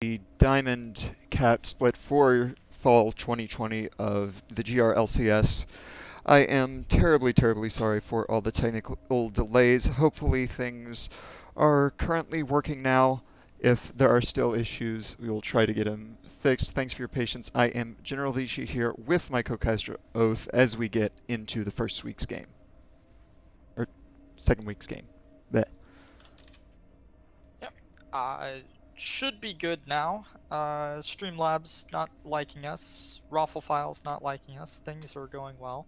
the Diamond Cap split for Fall 2020 of the GRLCS. I am terribly, terribly sorry for all the technical delays. Hopefully things are currently working now. If there are still issues, we will try to get them fixed. Thanks for your patience. I am General Vichy here with my co-caster Oath as we get into the first week's game. Or second week's game. Bleh. Yep. Should be good now. Streamlabs not liking us. Raffle files not liking us. Things are going well.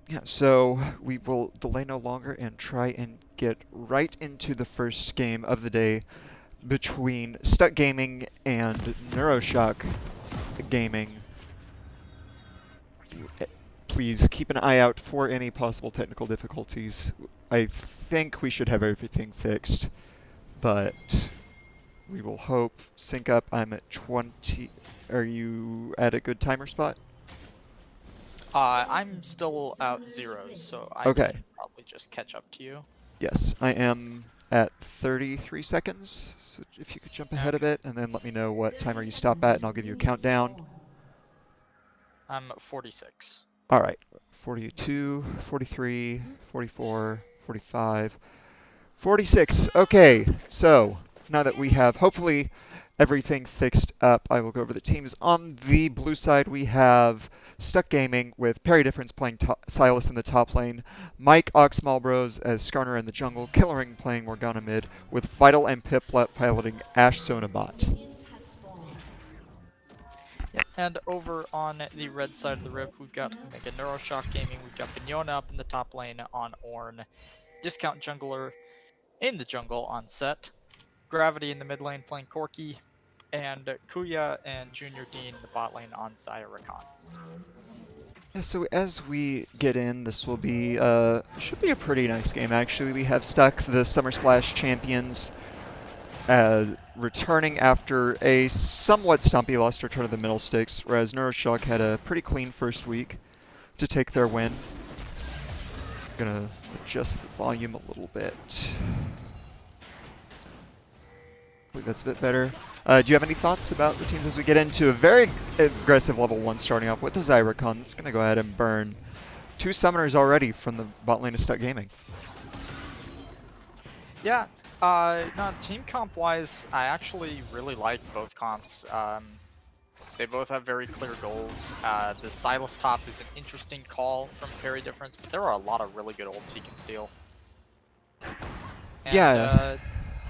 Yeah, so we will delay no longer and try and get right into the first game of the day between Stuck Gaming and Neuroshock Gaming. Please keep an eye out for any possible technical difficulties. I think we should have everything fixed, but we will hope. Sync up, I'm at 20. Are you at a good timer spot? I'm still out zeros, so I Okay. can probably just catch up to you. Yes, I am at 33 seconds. So if you could jump ahead a Okay. bit and then let me know what timer you stop at and I'll give you a countdown. I'm at 46. All right. 42, 43, 44, 45, 46. Okay, so now that we have hopefully everything fixed up, I will go over the teams. On the blue side, we have Stuck Gaming with Parry Difference playing Silas in the top lane, Mike Oxmalbros as Skarner in the jungle, Killering playing Morgana mid, with Vital and Piplet piloting Ashe Sona bot. And over on the red side of the rip, we've got Mega Neuroshock Gaming, we've got Bignona up in the top lane on Ornn, Discount Jungler in the jungle on Set, Gravity in the mid lane playing Corki, and Kuya and Junior Dean in the bot lane on Xayah Rakan. Yeah, so as we get in, this will be should be a pretty nice game actually. We have Stuck, the Summer Splash champions, returning after a somewhat stumpy loss to return to the middle sticks, whereas Neuroshock had a pretty clean first week to take their win. Gonna adjust the volume a little bit. I think that's a bit better. Do you have any thoughts about the teams as we get into a very aggressive level 1 starting off with the Xayah Rakan that's going to go ahead and burn 2 summoners already from the bot lane of Stuck Gaming? Yeah, no, team comp wise, I actually really like both comps. They both have very clear goals. The Silas top is an interesting call from Parry Difference, but there are a lot of really good ults he can steal. And, Yeah.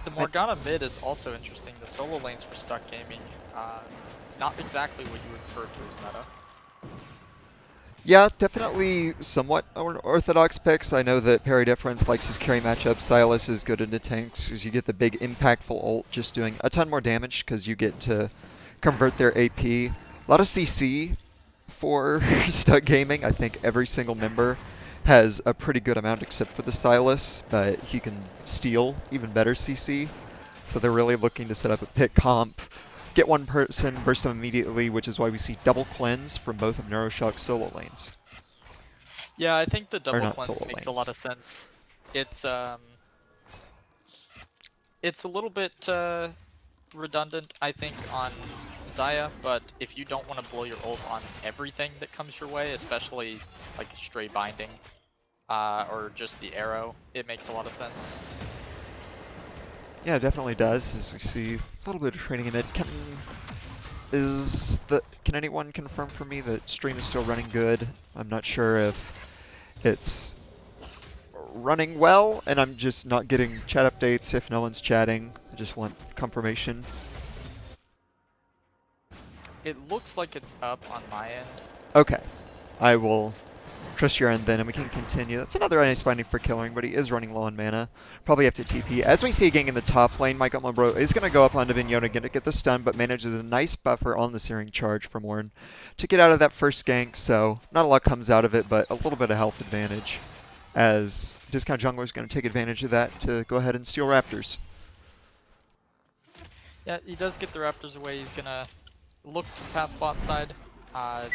The Morgana mid is also interesting. The solo lanes for Stuck Gaming, not exactly what you would refer to as meta. Yeah, definitely somewhat orthodox picks. I know that Parry Difference likes his carry matchup. Silas is good into tanks because you get the big impactful ult just doing a ton more damage because you get to convert their AP. A lot of CC for Stuck Gaming. I think every single member has a pretty good amount except for the Silas, but he can steal even better CC. So they're really looking to set up a pick comp, get one person, burst them immediately, which is why we see double cleanse from both of Neuroshock's solo lanes. Yeah, I think the double not cleanse solo makes a lanes. lot of sense. It's a little bit redundant, I think, on Xayah, but if you don't want to blow your ult on everything that comes your way, especially like stray binding or just the arrow, it makes a lot of sense. Yeah, it definitely does, as we see a little bit of training in it. Can anyone confirm for me that stream is still running good? I'm not sure if it's running well, and I'm just not getting chat updates if no one's chatting. I just want confirmation. It looks like it's up on my end. Okay, I will trust your end then, and we can continue. That's another nice finding for Killering, but he is running low on mana. Probably have to TP. As we see again in the top lane, Mike Oxmalbros is going to go up onto Vignona again to get the stun, but manages a nice buffer on the Searing Charge from Ornn to get out of that first gank, so not a lot comes out of it, but a little bit of health advantage, as Discount Jungler is going to take advantage of that to go ahead and steal Raptors. Yeah, he does get the Raptors away. He's going to look to path bot side.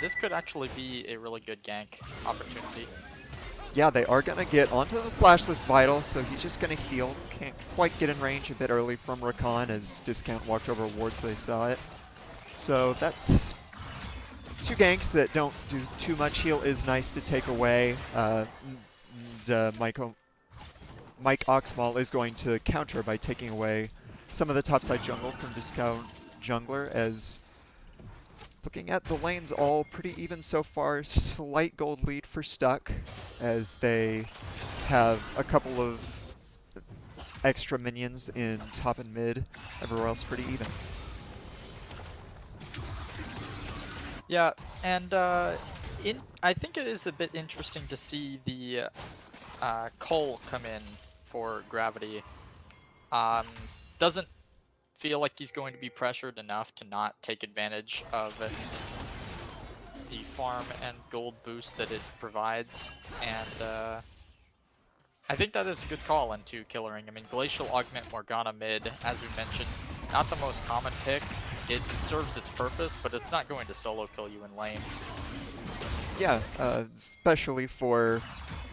This could actually be a really good gank opportunity. Yeah, they are gonna get onto the flashless Vital, so he's just gonna heal. Can't quite get in range a bit early from Rakan as Discount walked over wards, they saw it. So that's two ganks that don't do too much. Heal is nice to take away. Mike Oxmal is going to counter by taking away some of the topside jungle from Discount Jungler, as looking at the lanes all pretty even so far. Slight gold lead for Stuck as they have a couple of extra minions in top and mid. Everywhere else pretty even. Yeah, and I think it is a bit interesting to see the Cole come in for Gravity. Doesn't feel like he's going to be pressured enough to not take advantage of the farm and gold boost that it provides, and I think that is a good call into Killering. I mean, Glacial Augment Morgana mid, as we mentioned, not the most common pick. It serves its purpose, but it's not going to solo kill you in lane. Yeah, especially for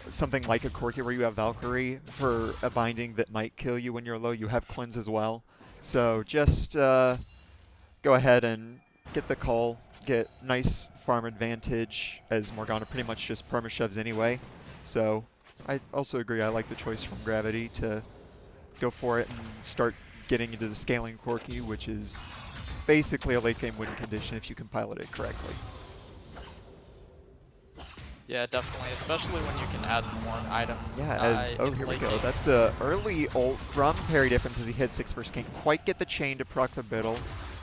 something like a Corki where you have Valkyrie for a binding that might kill you when you're low. You have Cleanse as well. So just go ahead and get the call, get nice farm advantage, as Morgana pretty much just perma-shoves anyway. So I also agree, I like the choice from Gravity to go for it and start getting into the scaling Corki, which is basically a late game win condition if you can pilot it correctly. Yeah, definitely, especially when you can add more item. Yeah, oh, here we go. That's a early ult from Parry Difference as he hits 6 can't quite get the chain to proc the middle.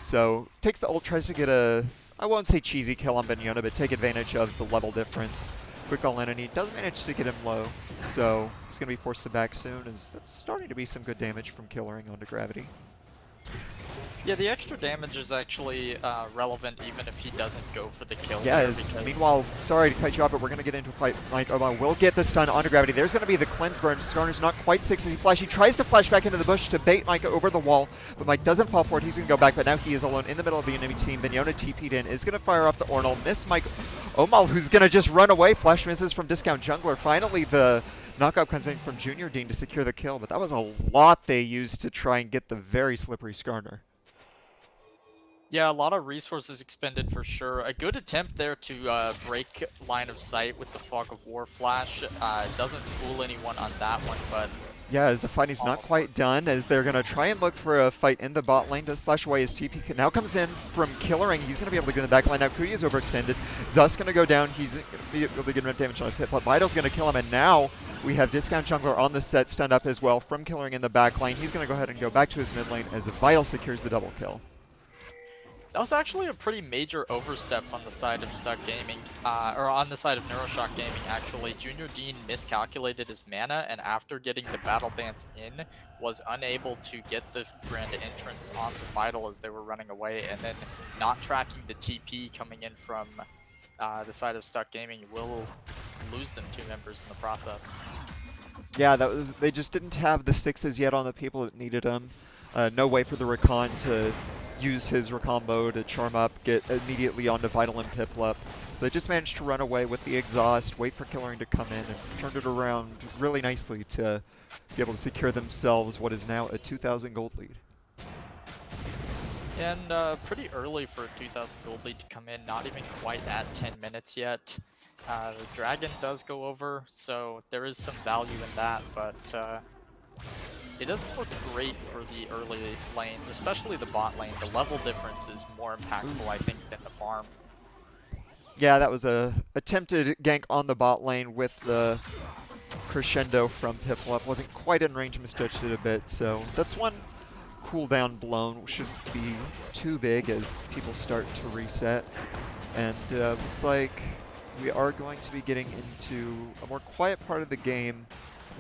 So takes the ult, tries to get a, I won't say cheesy kill on Benyona, but take advantage of the level difference. Quick all in, and he does manage to get him low. So he's going to be forced to back soon, as that's starting to be some good damage from Killering onto Gravity. Yeah, the extra damage is actually relevant even if he doesn't go for the kill. Yeah, meanwhile, sorry to cut you off, but we're going to get into a fight. Mike Oma will get the stun onto Gravity. There's going to be the cleanse burn. Skarner's not quite 6 as he flash. He tries to flash back into the bush to bait Mike over the wall, but Mike doesn't fall for it. He's going to go back, but now he is alone in the middle of the enemy team. Benyona TP'd in, is going to fire off the Ornal. Miss Mike Omal, who's going to just run away. Flash misses from Discount Jungler. Finally, the knockout comes in from Junior Dean to secure the kill, but that was a lot they used to try and get the very slippery Skarner. Yeah, a lot of resources expended for sure. A good attempt there to break line of sight with the Fog of War flash. Doesn't fool anyone on that one, but... Yeah, as the fighting's not quite done, as they're going to try and look for a fight in the bot lane. Does flash away his TP. Now comes in from Killering. He's going to be able to get in the back line. Now Kuya's overextended. Zust going to go down. He's going to be able to get enough damage on his pit, but Vital's going to kill him, and now we have Discount Jungler on the set, stunned up as well from Killering in the back lane. He's going to go ahead and go back to his mid lane as Vital secures the double kill. That was actually a pretty major overstep on the side of Stuck Gaming, or on the side of Neuroshock Gaming, actually. Junior Dean miscalculated his mana, and after getting the Battle Dance in, was unable to get the Grand Entrance onto Vital as they were running away, and then not tracking the TP coming in from the side of Stuck Gaming will lose them 2 members in the process. Yeah, they just didn't have the 6s yet on the people that needed them. No way for the Rakan to use his Rakambo to charm up, get immediately onto Vital and Piplup. So they just managed to run away with the exhaust, wait for Killering to come in, and turned it around really nicely to be able to secure themselves what is now a 2,000 gold lead. And pretty early for a 2,000 gold lead to come in, not even quite at 10 minutes yet. The Dragon does go over, so there is some value in that, but it doesn't look great for the early lanes, especially the bot lane. The level difference is more impactful, I think, than the farm. Yeah, that was a attempted gank on the bot lane with the crescendo from Piplup. Wasn't quite in range, misjudged it a bit, so that's one cooldown blown. Shouldn't be too big as people start to reset. And looks like we are going to be getting into a more quiet part of the game,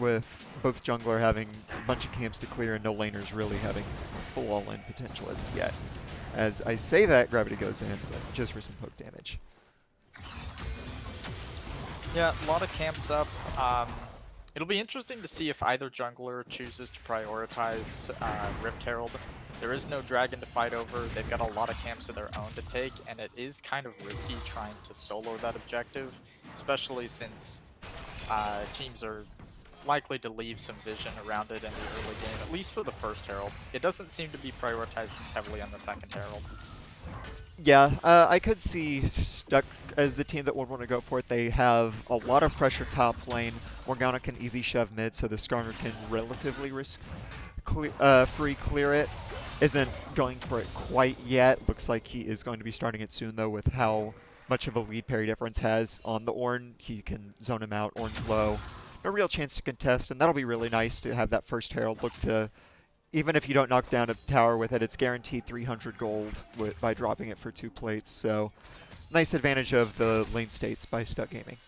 with both jungler having a bunch of camps to clear and no laners really having full all-in potential as of yet. As I say that, Gravity goes in, but just for some poke damage. Yeah, a lot of camps up. It'll be interesting to see if either jungler chooses to prioritize Rift Herald. There is no dragon to fight over. They've got a lot of camps of their own to take, and it is kind of risky trying to solo that objective, especially since teams are likely to leave some vision around it in the early game, at least for the first Herald. It doesn't seem to be prioritized as heavily on the second Herald. Yeah, I could see Stuck as the team that would want to go for it. They have a lot of pressure top lane. Morgana can easy shove mid, so the Skarner can relatively free clear it. Isn't going for it quite yet. Looks like he is going to be starting it soon, though, with how much of a lead parry difference has on the Ornn. He can zone him out. Ornn's low. No real chance to contest, and that'll be really nice to have that first Herald look to, even if you don't knock down a tower with it, it's guaranteed 300 gold by dropping it for 2 plates. So nice advantage of the lane states by Stuck Gaming.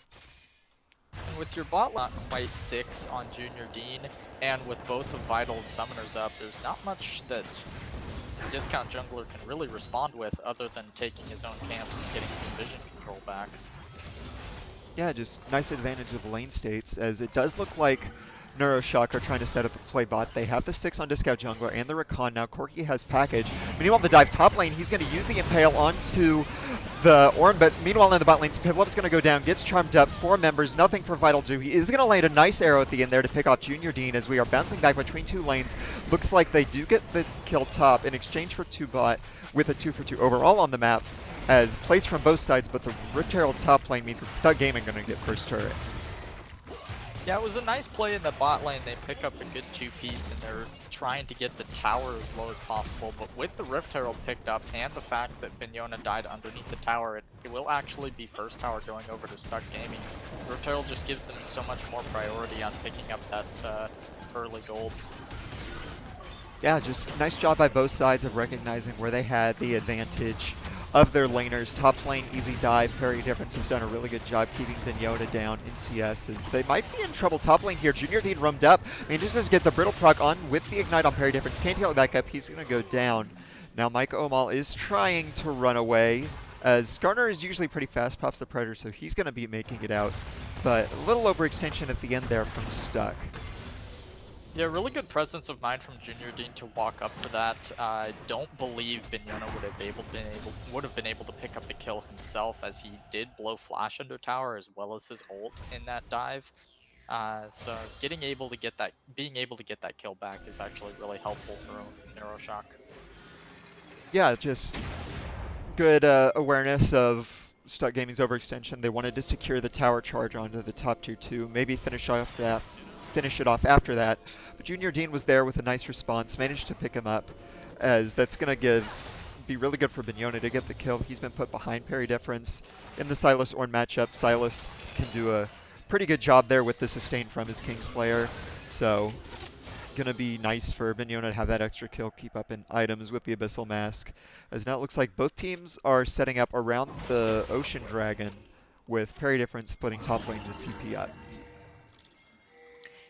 And with your bot not quite 6 on Junior Dean, and with both of Vital's summoners up, there's not much that Discount Jungler can really respond with other than taking his own camps and getting some vision control back. Yeah, just nice advantage of the lane states, as it does look like Neuroshock are trying to set up a play bot. They have the 6 on Discount Jungler and the Rakan now. Corki has package. Meanwhile, the dive top lane, he's going to use the Impale onto the Ornn, but meanwhile in the bot lane, Pivlov's going to go down, gets charmed up, 4 members, nothing for Vital to do. He is going to land a nice arrow at the end there to pick off Junior Dean as we are bouncing back between 2 lanes. Looks like they do get the kill top in exchange for 2 bot with a 2-for-2 overall on the map, as plays from both sides, but the Rift Herald top lane means it's Stuck Gaming going to get first turret. Yeah, it was a nice play in the bot lane. They pick up a good 2-piece, and they're trying to get the tower as low as possible. But with the Rift Herald picked up, and the fact that Bignona died underneath the tower, it will actually be first tower going over to Stuck Gaming. Rift Herald just gives them so much more priority on picking up that early gold. Yeah, just nice job by both sides of recognizing where they had the advantage of their laners. Top lane, easy dive. Parry Difference has done a really good job keeping Bignona down in CS, as they might be in trouble top lane here. Junior Dean rummed up. Manages to get the Brittle proc on with the Ignite on Parry Difference. Can't get it back up. He's going to go down. Now Mike Omal is trying to run away, as Skarner is usually pretty fast, pops the Predator, so he's going to be making it out. But a little overextension at the end there from Stuck. Yeah, really good presence of mind from Junior Dean to walk up for that. I don't believe Bignona would have been able to pick up the kill himself, as he did blow Flash under tower as well as his ult in that dive. So being able to get that kill back is actually really helpful for Neuroshock. Yeah, just good awareness of Stuck Gaming's overextension. They wanted to secure the tower charge onto the top tier 2, maybe finish it off after that. But Junior Dean was there with a nice response, managed to pick him up, as that's going to be really good for Bignona to get the kill. He's been put behind Parry Difference in the Sylas Ornn matchup. Sylas can do a pretty good job there with the sustain from his Kingslayer, so going to be nice for Bignona to have that extra kill, keep up in items with the Abyssal Mask, as now it looks like both teams are setting up around the Ocean Dragon, with Parry Difference splitting top lane with TP up.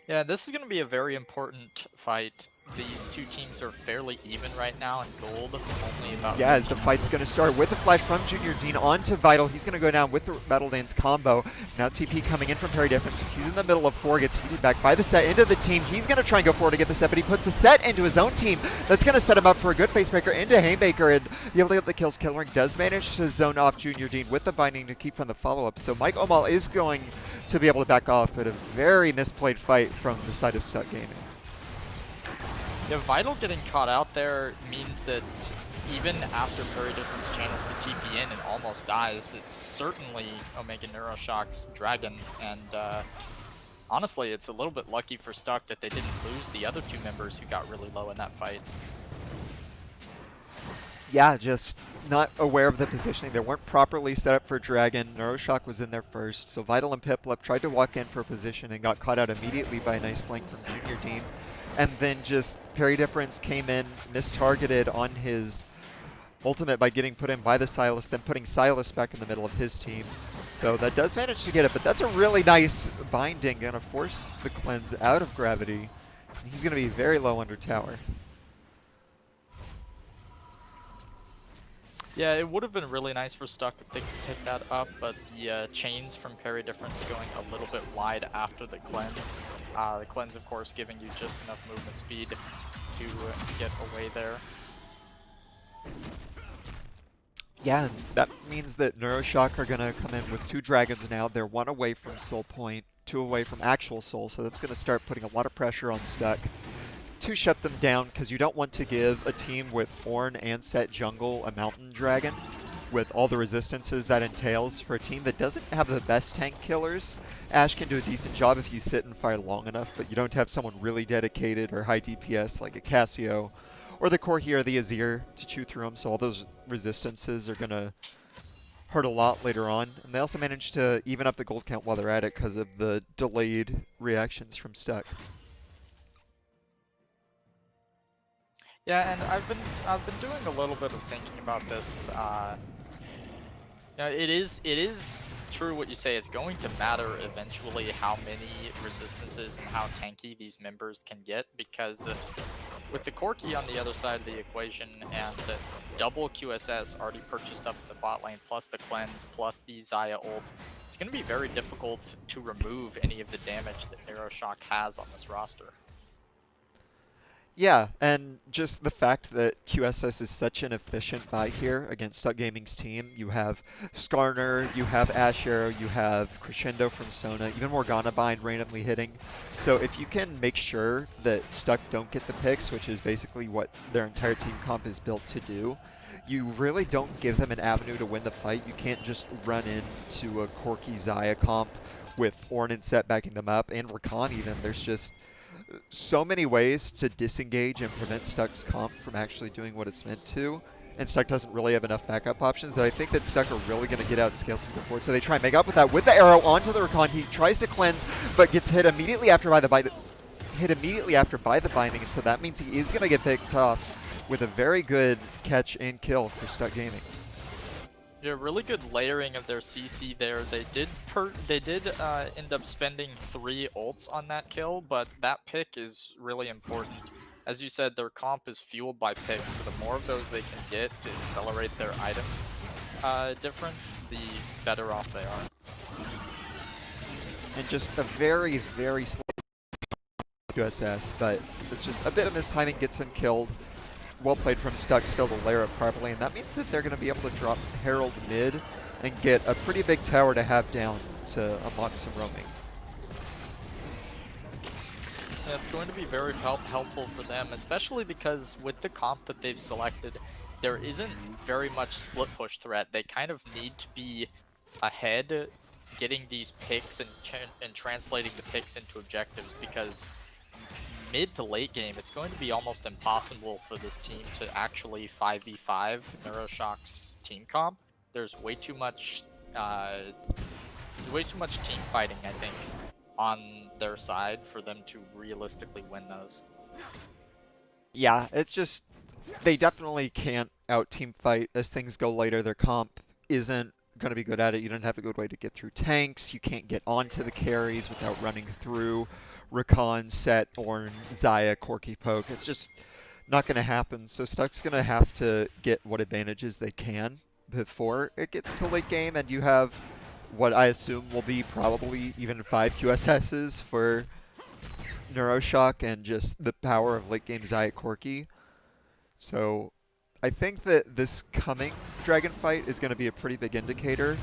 Yeah, this is going to be a very important fight. These two teams are fairly even right now in gold, only about... Yeah, as the fight's going to start with a flash from Junior Dean onto Vital. He's going to go down with the Battle Dance combo. Now TP coming in from Parry Difference. He's in the middle of 4, gets heated back by the set into the team. He's going to try and go forward to get the set, but he puts the set into his own team. That's going to set him up for a good facebreaker into Haymaker, and be able to get the kills. Killering does manage to zone off Junior Dean with the binding to keep from the follow-up. So Mike Omal is going to be able to back off, but a very misplayed fight from the side of Stuck Gaming. Yeah, Vital getting caught out there means that even after Parry Difference channels the TP in and almost dies, it's certainly Omega Neuroshock's Dragon, and honestly, it's a little bit lucky for Stuck that they didn't lose the other 2 members who got really low in that fight. Yeah, just not aware of the positioning. They weren't properly set up for Dragon. Neuroshock was in there first, so Vital and Piplup tried to walk in for position and got caught out immediately by a nice flank from Junior Dean. And then just Parry Difference came in, mistargeted on his ultimate by getting put in by the Sylas, then putting Sylas back in the middle of his team. So that does manage to get it, but that's a really nice binding, gonna force the cleanse out of gravity. He's gonna be very low under tower. Yeah, it would have been really nice for Stuck if they could pick that up, but the chains from Parry Difference going a little bit wide after the cleanse. The cleanse, of course, giving you just enough movement speed to get away there. Yeah, and that means that Neuroshock are going to come in with 2 dragons now. They're 1 away from Soul Point. 2 away from actual soul, so that's going to start putting a lot of pressure on Stuck to shut them down, because you don't want to give a team with Ornn and Set jungle a Mountain Dragon with all the resistances that entails. For a team that doesn't have the best tank killers, Ashe can do a decent job if you sit and fire long enough, but you don't have someone really dedicated or high DPS like a Cassio or the Corki or the Azir to chew through them, so all those resistances are going to hurt a lot later on. And they also managed to even up the gold count while they're at it because of the delayed reactions from Stuck. Yeah, and I've been doing a little bit of thinking about this. It is true what you say. It's going to matter eventually how many resistances and how tanky these members can get, because with the Corki on the other side of the equation and double QSS already purchased up in the bot lane, plus the cleanse, plus the Xayah ult, it's going to be very difficult to remove any of the damage that Neuroshock has on this roster. Yeah, and just the fact that QSS is such an efficient buy here against Stuck Gaming's team. You have Skarner, you have Asher, you have Crescendo from Sona, even Morgana bind randomly hitting. So if you can make sure that Stuck don't get the picks, which is basically what their entire team comp is built to do, you really don't give them an avenue to win the fight. You can't just run into a Corki Xayah comp with Ornn and Set backing them up, and Rakan even. There's just so many ways to disengage and prevent Stuck's comp from actually doing what it's meant to, and Stuck doesn't really have enough backup options that I think that Stuck are really going to get outscaled to the board. So they try and make up with that with the arrow onto the Rakan. He tries to cleanse, but gets hit immediately after by the binding, and so that means he is going to get picked off with a very good catch and kill for Stuck Gaming. Yeah, really good layering of their CC there. They did end up spending 3 ults on that kill, but that pick is really important. As you said, their comp is fueled by picks, so the more of those they can get to accelerate their item difference, the better off they are. And just a very, very slow QSS, but it's just a bit of mistiming gets him killed. Well played from Stuck still to layer up properly, and that means that they're going to be able to drop Herald mid and get a pretty big tower to have down to unlock some roaming. Yeah, it's going to be very helpful for them, especially because with the comp that they've selected, there isn't very much split push threat. They kind of need to be ahead, getting these picks and translating the picks into objectives, because mid to late game, it's going to be almost impossible for this team to actually 5v5 Neuroshock's team comp. There's way too much team fighting, I think, on their side for them to realistically win those. Yeah, it's just, they definitely can't out team fight as things go later. Their comp isn't going to be good at it. You don't have a good way to get through tanks. You can't get onto the carries without running through Rakan, Set, Ornn, Xayah, Corki, Poke. It's just not going to happen. So Stuck's going to have to get what advantages they can before it gets to late game, and you have what I assume will be probably even 5 QSSs for Neuroshock and just the power of late game Xayah Corki. So I think that this coming dragon fight is going to be a pretty big indicator,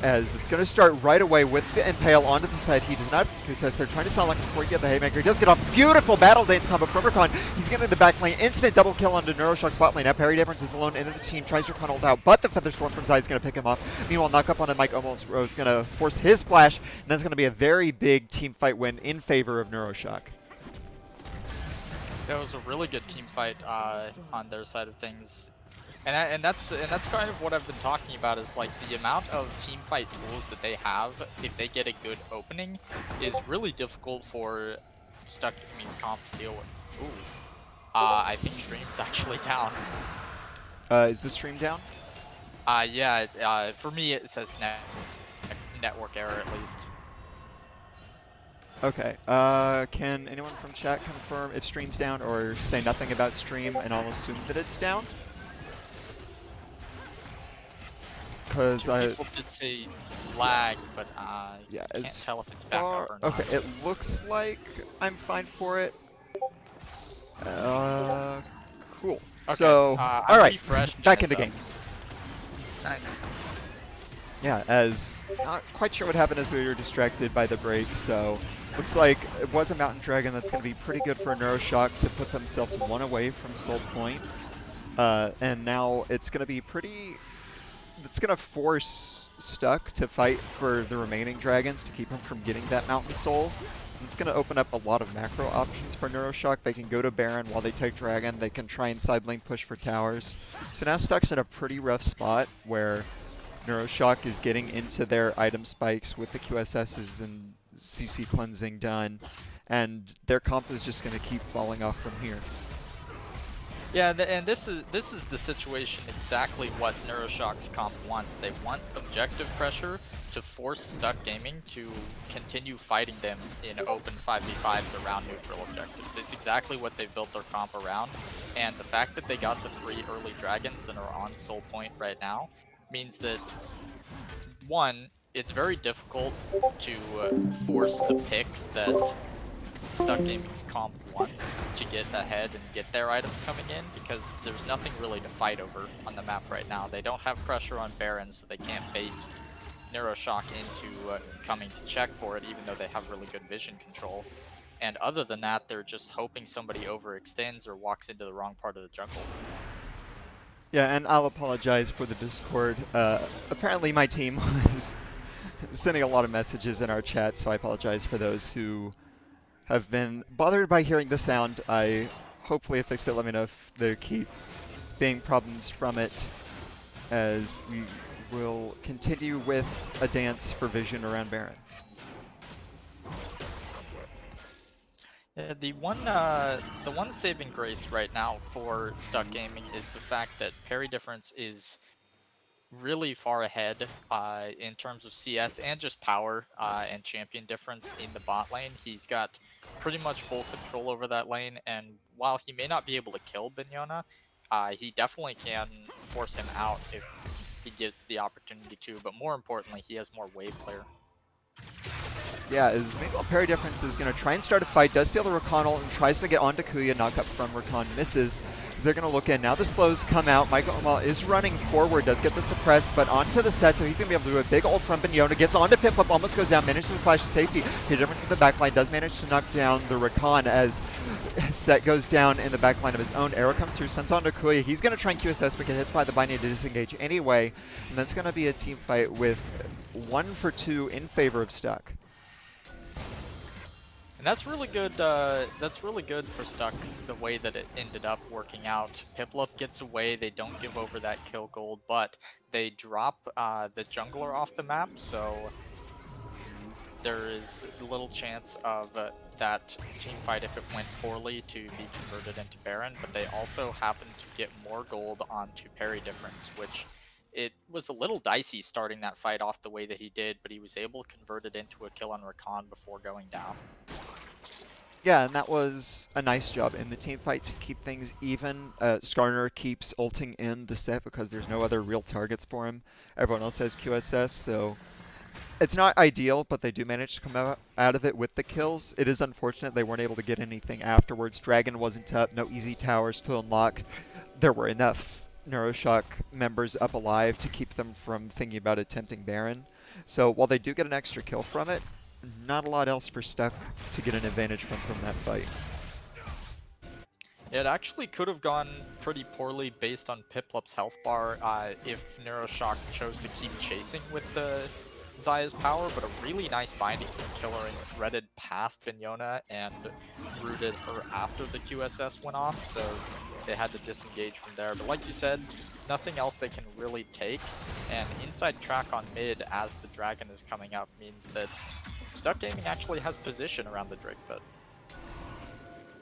as it's going to start right away with the Impale onto the side. He does not possess. They're trying to sound like before he get the Haymaker. He does get off. Beautiful battle dance combo from Rakan. He's getting in the back lane. Instant double kill onto Neuroshock's bot lane. Now Parry Difference is alone into the team. Tries to Rakan ult out, but the Featherstorm from Xayah is going to pick him off. Meanwhile, knock up on a Mike almost is going to force his splash, and that's going to be a very big team fight win in favor of Neuroshock. It was a really good team fight on their side of things. And that's kind of what I've been talking about, is like the amount of team fight tools that they have, if they get a good opening, is really difficult for Stuck Gaming's comp to deal with. Ooh. I think stream's actually down. Is the stream down? Yeah, for me it says network error at least. Okay, can anyone from chat confirm if stream's down, or say nothing about stream and I'll assume that it's down? Because people did say lag, but yeah, can't tell if it's back up or not. Okay, it looks like I'm fine for it. Cool. Okay, So, all right, back into game. Nice. Yeah, as not quite sure what happened as we were distracted by the break, so looks like it was a Mountain Dragon that's going to be pretty good for Neuroshock to put themselves one away from Soul Point. And now it's going to be it's going to force Stuck to fight for the remaining dragons to keep him from getting that Mountain Soul. And it's going to open up a lot of macro options for Neuroshock. They can go to Baron while they take Dragon. They can try and side lane push for towers. So now Stuck's in a pretty rough spot where Neuroshock is getting into their item spikes with the QSSs and CC cleansing done, and their comp is just going to keep falling off from here. Yeah, and this is the situation exactly what Neuroshock's comp wants. They want objective pressure to force Stuck Gaming to continue fighting them in open 5v5s around neutral objectives. It's exactly what they've built their comp around, and the fact that they got the 3 early dragons and are on Soul Point right now means that, one, it's very difficult to force the picks that Stuck Gaming's comp wants to get ahead and get their items coming in, because there's nothing really to fight over on the map right now. They don't have pressure on Baron, so they can't bait Neuroshock into coming to check for it, even though they have really good vision control. And other than that, they're just hoping somebody overextends or walks into the wrong part of the jungle. Yeah, and I'll apologize for the Discord. Apparently my team was sending a lot of messages in our chat, so I apologize for those who have been bothered by hearing the sound. Hopefully if they still let me know if there keep being problems from it, as we will continue with a dance for vision around Baron. Yeah, the one saving grace right now for Stuck Gaming is the fact that parry difference is really far ahead in terms of CS and just power and champion difference in the bot lane. He's got pretty much full control over that lane, and while he may not be able to kill Bignona, he definitely can force him out if he gets the opportunity to, but more importantly, he has more wave clear. Yeah, as meanwhile parry difference is going to try and start a fight, does steal the Rakan ult and tries to get onto Kuya, knock up from Rakan, misses. They're going to look in. Now the slows come out. Michael Omal is running forward, does get the suppress, but onto the set, so he's going to be able to do a big ult from Bignona, gets onto Piplup, almost goes down, manages to flash to safety. The difference in the backline does manage to knock down the Rakan as Set goes down in the backline of his own. Arrow comes through, sends on to Kuya. He's going to try and QSS, but get hit by the binding to disengage anyway, and that's going to be a team fight with 1 for 2 in favor of Stuck. And that's really good. That's really good for Stuck, the way that it ended up working out. Piplup gets away. They don't give over that kill gold, but they drop the jungler off the map, so there is little chance of that team fight, if it went poorly, to be converted into Baron. But they also happen to get more gold onto parry difference, which it was a little dicey starting that fight off the way that he did, but he was able to convert it into a kill on Rakan before going down. Yeah, and that was a nice job in the team fight to keep things even. Skarner keeps ulting in the set because there's no other real targets for him. Everyone else has QSS, so it's not ideal, but they do manage to come out of it with the kills. It is unfortunate they weren't able to get anything afterwards. Dragon wasn't up, no easy towers to unlock. There were enough Neuroshock members up alive to keep them from thinking about attempting Baron. So while they do get an extra kill from it, not a lot else for Stuck to get an advantage from that fight. It actually could have gone pretty poorly based on Piplup's health bar if Neuroshock chose to keep chasing with the Zaya's power, but a really nice binding from Killering threaded past Bignona and rooted her after the QSS went off, so they had to disengage from there. But like you said, nothing else they can really take, and inside track on mid as the dragon is coming up means that Stuck Gaming actually has position around the Drake pit.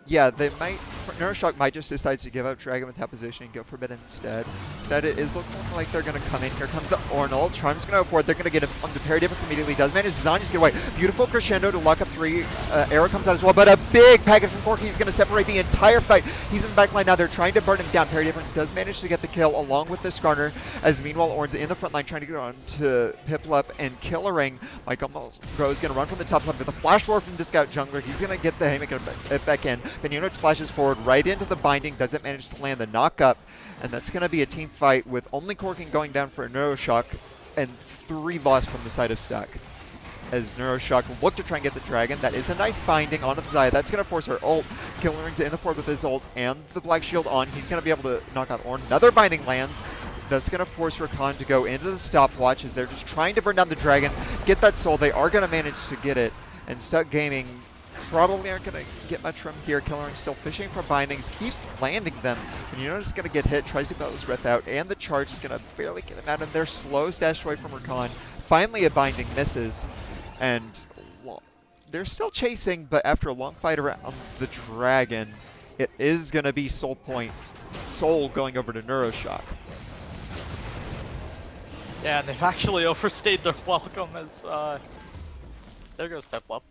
Yeah, they might. Neuroshock might just decide to give up Dragon without position and go for mid instead. Instead, it is looking like they're going to come in. Here comes the Ornal. Charm's going to go for it. They're going to get him on the parry difference immediately. Does manage to just get away. Beautiful crescendo to lock up 3. Arrow comes out as well, but a big package from Corki is going to separate the entire fight. He's in the back line now. They're trying to burn him down. Parry difference does manage to get the kill along with the Skarner, as meanwhile Orn's in the front line trying to get on to Piplup and Killering. Michael Go is going to run from the top side with a flash forward from the scout jungler. He's going to get the haymaker back in. Bignona flashes forward right into the binding, doesn't manage to land the knock up, and that's going to be a team fight with only Corkin going down for a Neuroshock. and 3 lost from the side of Stuck. As Neuroshock will look to try and get the dragon. That is a nice binding onto the side. That's going to force her ult. Killer's in the fort with his ult and the Black Shield on. He's going to be able to knock out Ornn. Another binding lands. That's going to force Rakan to go into the stopwatch as they're just trying to burn down the dragon, get that soul. They are going to manage to get it. And Stuck Gaming probably aren't going to get much from here. Killer's still fishing for bindings, keeps landing them. And you know it's going to get hit, tries to bail his Wrath out, and the charge is going to barely get him out of there. Slows dash away from Rakan. Finally a binding misses. And they're still chasing, but after a long fight around the dragon, it is going to be Soul going over to Neuroshock. Yeah, and they've actually overstayed their welcome as, there goes Peplup.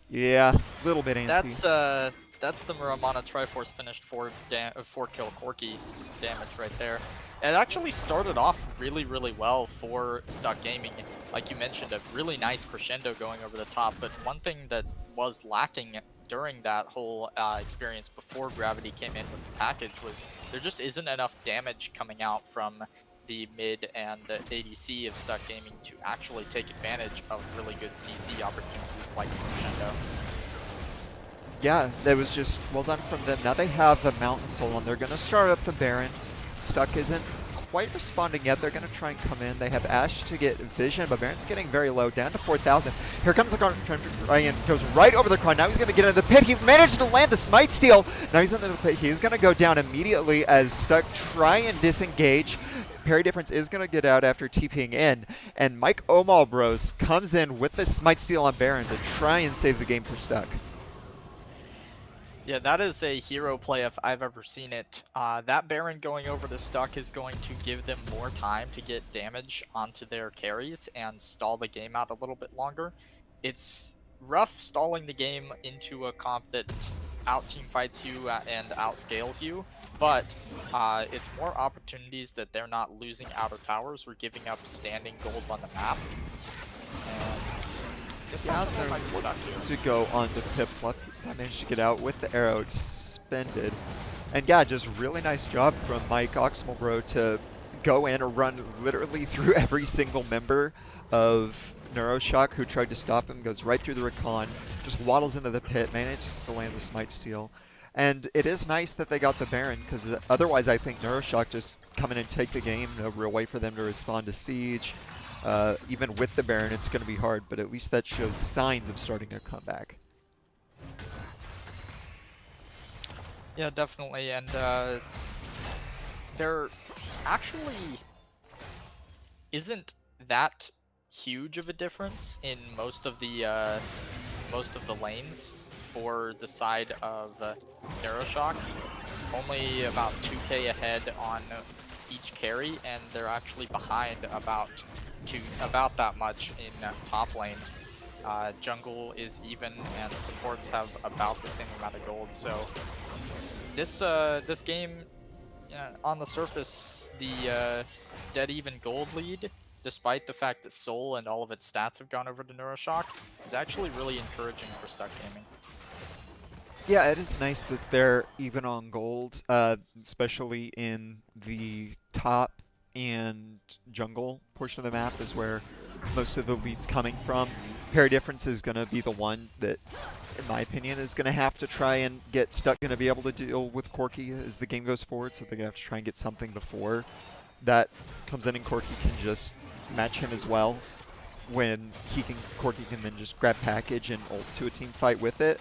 Yeah, a little bit antsy. That's the Muramana Triforce finished 4 kill Corki damage right there. It actually started off really, really well for Stuck Gaming. Like you mentioned, a really nice crescendo going over the top, but one thing that was lacking during that whole experience before Gravity came in with the package was there just isn't enough damage coming out from the mid and ADC of Stuck Gaming to actually take advantage of really good CC opportunities like crescendo. Yeah, that was just well done from them. Now they have the Mountain Soul, and they're going to start up the Baron. Stuck isn't quite responding yet. They're going to try and come in. They have Ashe to get Vision, but Baron's getting very low, down to 4,000. Here comes the Ryan, goes right over the crown. Now he's going to get into the pit. He managed to land the Smite Steal. Now he's in the pit. He's going to go down immediately as Stuck try and disengage. Parry Difference is going to get out after TPing in, and Mike Omalbros comes in with the Smite Steal on Baron to try and save the game for Stuck. Yeah, that is a hero play if I've ever seen it. That Baron going over to Stuck is going to give them more time to get damage onto their carries and stall the game out a little bit longer. It's rough stalling the game into a comp that out-team fights you and outscales you, but it's more opportunities that they're not losing outer towers or giving up standing gold on the map. And yeah, they're looking to go on the Piplup. He's not managed to get out with the arrow expended. And yeah, just really nice job from Mike Oxmelbro to go in and run literally through every single member of Neuroshock who tried to stop him, goes right through the Rakan, just waddles into the pit, manages to land the Smite Steal. And it is nice that they got the Baron, because otherwise I think Neuroshock just come in and take the game, no real way for them to respond to Siege. Even with the Baron, it's going to be hard, but at least that shows signs of starting a comeback. Yeah, definitely, and there actually isn't that huge of a difference in most of the lanes for the side of Neuroshock. Only about 2k ahead on each carry, and they're actually behind about that much in top lane. Jungle is even, and supports have about the same amount of gold. So this game, on the surface, the dead even gold lead, despite the fact that Soul and all of its stats have gone over to Neuroshock, is actually really encouraging for Stuck Gaming. Yeah, it is nice that they're even on gold, especially in the top and jungle portion of the map is where most of the lead's coming from. Parry Difference is going to be the one that, in my opinion, is going to have to try and get Stuck, going to be able to deal with Corki as the game goes forward, so they're going to have to try and get something before that comes in, and Corki can just match him as well. When Corki can then just grab package and ult to a team fight with it.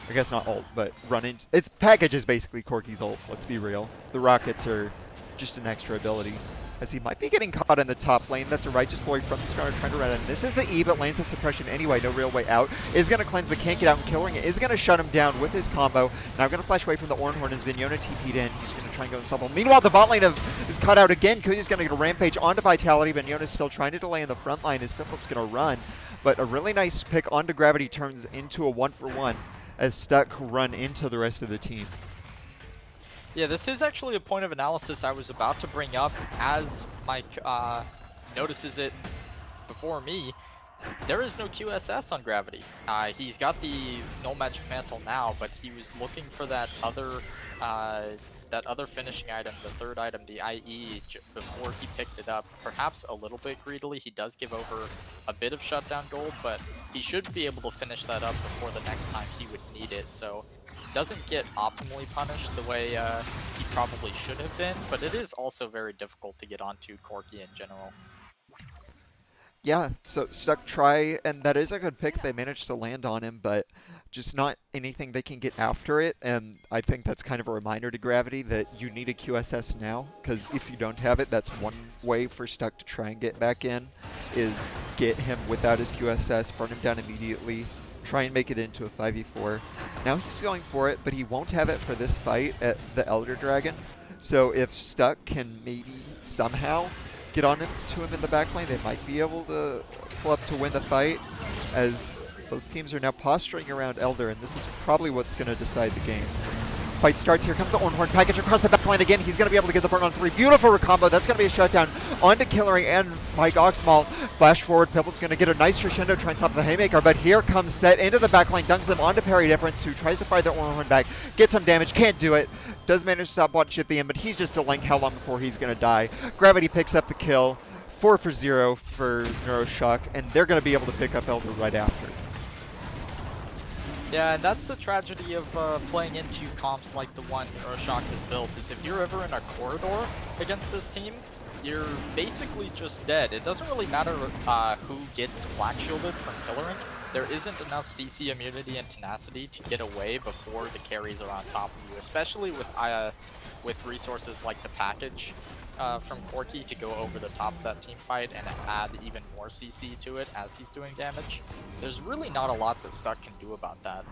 I guess not ult, but run into... Its package is basically Corki's ult, let's be real. The rockets are just an extra ability. As he might be getting caught in the top lane. That's a righteous boy from the start trying to run in. This is the E, but lands the suppression anyway. No real way out. Is going to cleanse, but can't get out, and Killing it is going to shut him down with his combo. Now going to flash away from the Ornhorn as Vignona TP'd in. He's going to try and go unstoppable. Meanwhile, the bot lane is cut out again. Kuzi's going to get a rampage onto Vitality. Vignona's still trying to delay in the front line as Piplup's going to run. But a really nice pick onto Gravity turns into a 1-for-1 as Stuck run into the rest of the team. Yeah, this is actually a point of analysis I was about to bring up as Mike notices it before me. There is no QSS on Gravity. He's got the Null Magic Mantle now, but he was looking for that other that other finishing item, the third item, the IE, before he picked it up, perhaps a little bit greedily. He does give over a bit of shutdown gold, but he should be able to finish that up before the next time he would need it. So doesn't get optimally punished the way he probably should have been, but it is also very difficult to get onto Corki in general. Yeah, so Stuck try, and that is a good pick. They managed to land on him, but just not anything they can get after it. And I think that's kind of a reminder to Gravity that you need a QSS now, because if you don't have it, that's one way for Stuck to try and get back in, is get him without his QSS, burn him down immediately, try and make it into a 5v4. Now he's going for it, but he won't have it for this fight at the Elder Dragon. So if Stuck can maybe somehow get on him to him in the backline, they might be able to pull up to win the fight, as both teams are now posturing around Elder, and this is probably what's going to decide the game. Fight starts. Here comes the Ornhorn package across the backline again. He's going to be able to get the burn on 3. Beautiful recombo. That's going to be a shutdown onto Killary and Mike Oxmal. Flash forward. Pibble's going to get a nice crescendo trying to stop the Haymaker, but here comes Set into the backline, dunks them onto Parry Difference, who tries to fire the Ornhorn back, gets some damage, can't do it. Does manage to stop Watch at the end, but he's just delaying how long before he's going to die. Gravity picks up the kill. 4 for 0 for Neuroshock, and they're going to be able to pick up Elder right after. Yeah, and that's the tragedy of playing into comps like the one Neuroshock has built, is if you're ever in a corridor against this team, you're basically just dead. It doesn't really matter who gets black shielded from pillaring. There isn't enough CC immunity and tenacity to get away before the carries are on top of you, especially with resources like the package from Corki to go over the top of that team fight and add even more CC to it as he's doing damage. There's really not a lot that Stuck can do about that.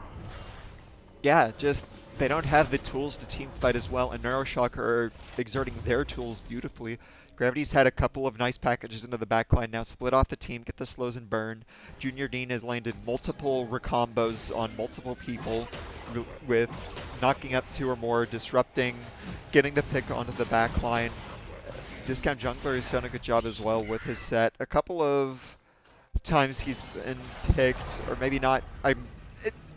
Yeah, just they don't have the tools to team fight as well, and Neuroshock are exerting their tools beautifully. Gravity's had a couple of nice packages into the backline now, split off the team, get the slows and burn. Junior Dean has landed multiple recombos on multiple people with knocking up 2 or more, disrupting, getting the pick onto the backline. Discount Jungler has done a good job as well with his set. A couple of times he's been picked, or maybe not.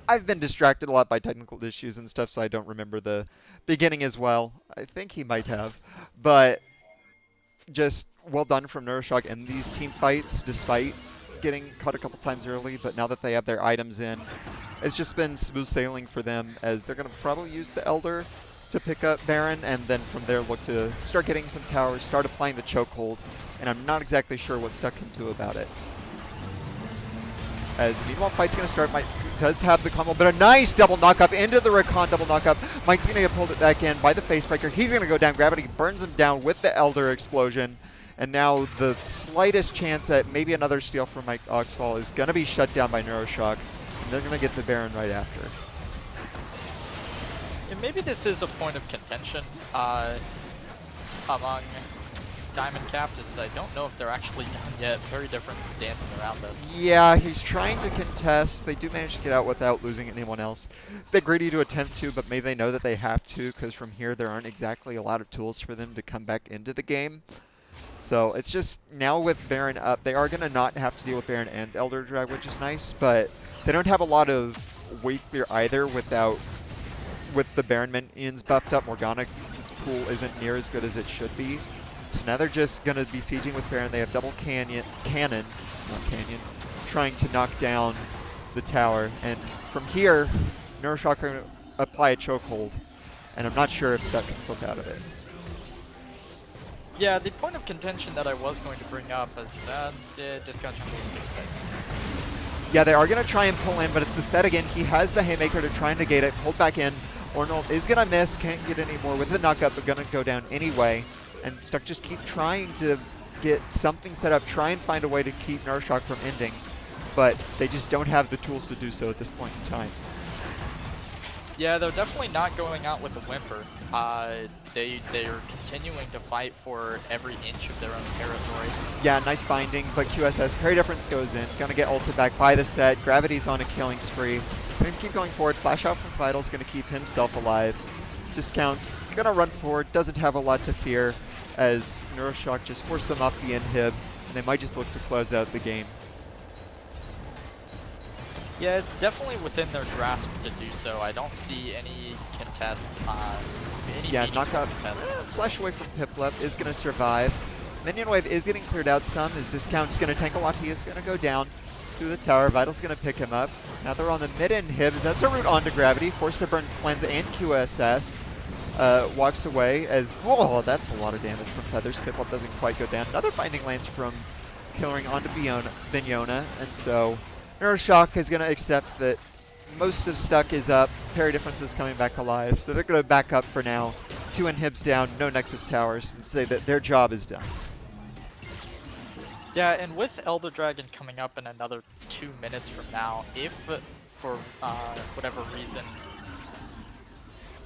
I've been distracted a lot by technical issues and stuff, so I don't remember the beginning as well. I think he might have, but just well done from Neuroshock in these team fights, despite getting caught a couple times early. But now that they have their items in, it's just been smooth sailing for them, as they're going to probably use the Elder to pick up Baron, and then from there look to start getting some towers, start applying the chokehold, and I'm not exactly sure what Stuck can do about it. As meanwhile, fight's going to start. Mike does have the combo, but a nice double knock-up into the Recon double knock-up. Mike's going to get pulled back in by the Facebreaker. He's going to go down. Gravity burns him down with the Elder explosion. And now the slightest chance at maybe another steal from Mike Oxfall is going to be shut down by Neuroshock. And they're going to get the Baron right after. And maybe this is a point of contention among Diamond Captives. I don't know if they're actually done yet. Very Difference is dancing around this. Yeah, he's trying to contest. They do manage to get out without losing anyone else. Bit greedy to attempt to, but maybe they know that they have to, because from here there aren't exactly a lot of tools for them to come back into the game. So it's just, now with Baron up, they are going to not have to deal with Baron and Elder Drag, which is nice, but they don't have a lot of weight clear either with the Baron minions buffed up. Morgana's pool isn't near as good as it should be. So now they're just going to be sieging with Baron. They have double cannon, trying to knock down the tower. And from here, Neuroshock are going to apply a chokehold. And I'm not sure if Stuck can slip out of it. Yeah, the point of contention that I was going to bring up is Discount Jungle is big thing. Yeah, they are going to try and pull in, but it's the set again. He has the Haymaker to try and negate it. Pulled back in. Ornold is going to miss. Can't get any more with the knockup, but going to go down anyway. And Stuck just keep trying to get something set up, try and find a way to keep Neuroshock from ending. But they just don't have the tools to do so at this point in time. Yeah, they're definitely not going out with a whimper. They're continuing to fight for every inch of their own territory. Yeah, nice binding, but QSS, Parry Difference goes in. Gonna get ulted back by the set. Gravity's on a killing spree. Gonna keep going forward. Flash out from Vital's gonna keep himself alive. Discounts, gonna run forward, doesn't have a lot to fear, as Neuroshock just forced them off the inhib, and they might just look to close out the game. Yeah, it's definitely within their grasp to do so. I don't see any contest any Yeah, meaningful knockout. contest. Flash away from Piplup is going to survive. Minion wave is getting cleared out some. His discount's going to tank a lot. He is going to go down through the tower. Vital's going to pick him up. Now they're on the mid inhib. That's a route onto gravity. Forced to burn cleanse and QSS. Walks away as, oh, that's a lot of damage from Feathers. Piplup doesn't quite go down. Another binding lance from Killering onto Bignona, and so Neuroshock is going to accept that most of Stuck is up. Parry Difference is coming back alive, so they're going to back up for now. 2 inhibs down, no Nexus Towers, and say that their job is done. Yeah, and with Elder Dragon coming up in another 2 minutes from now, if for whatever reason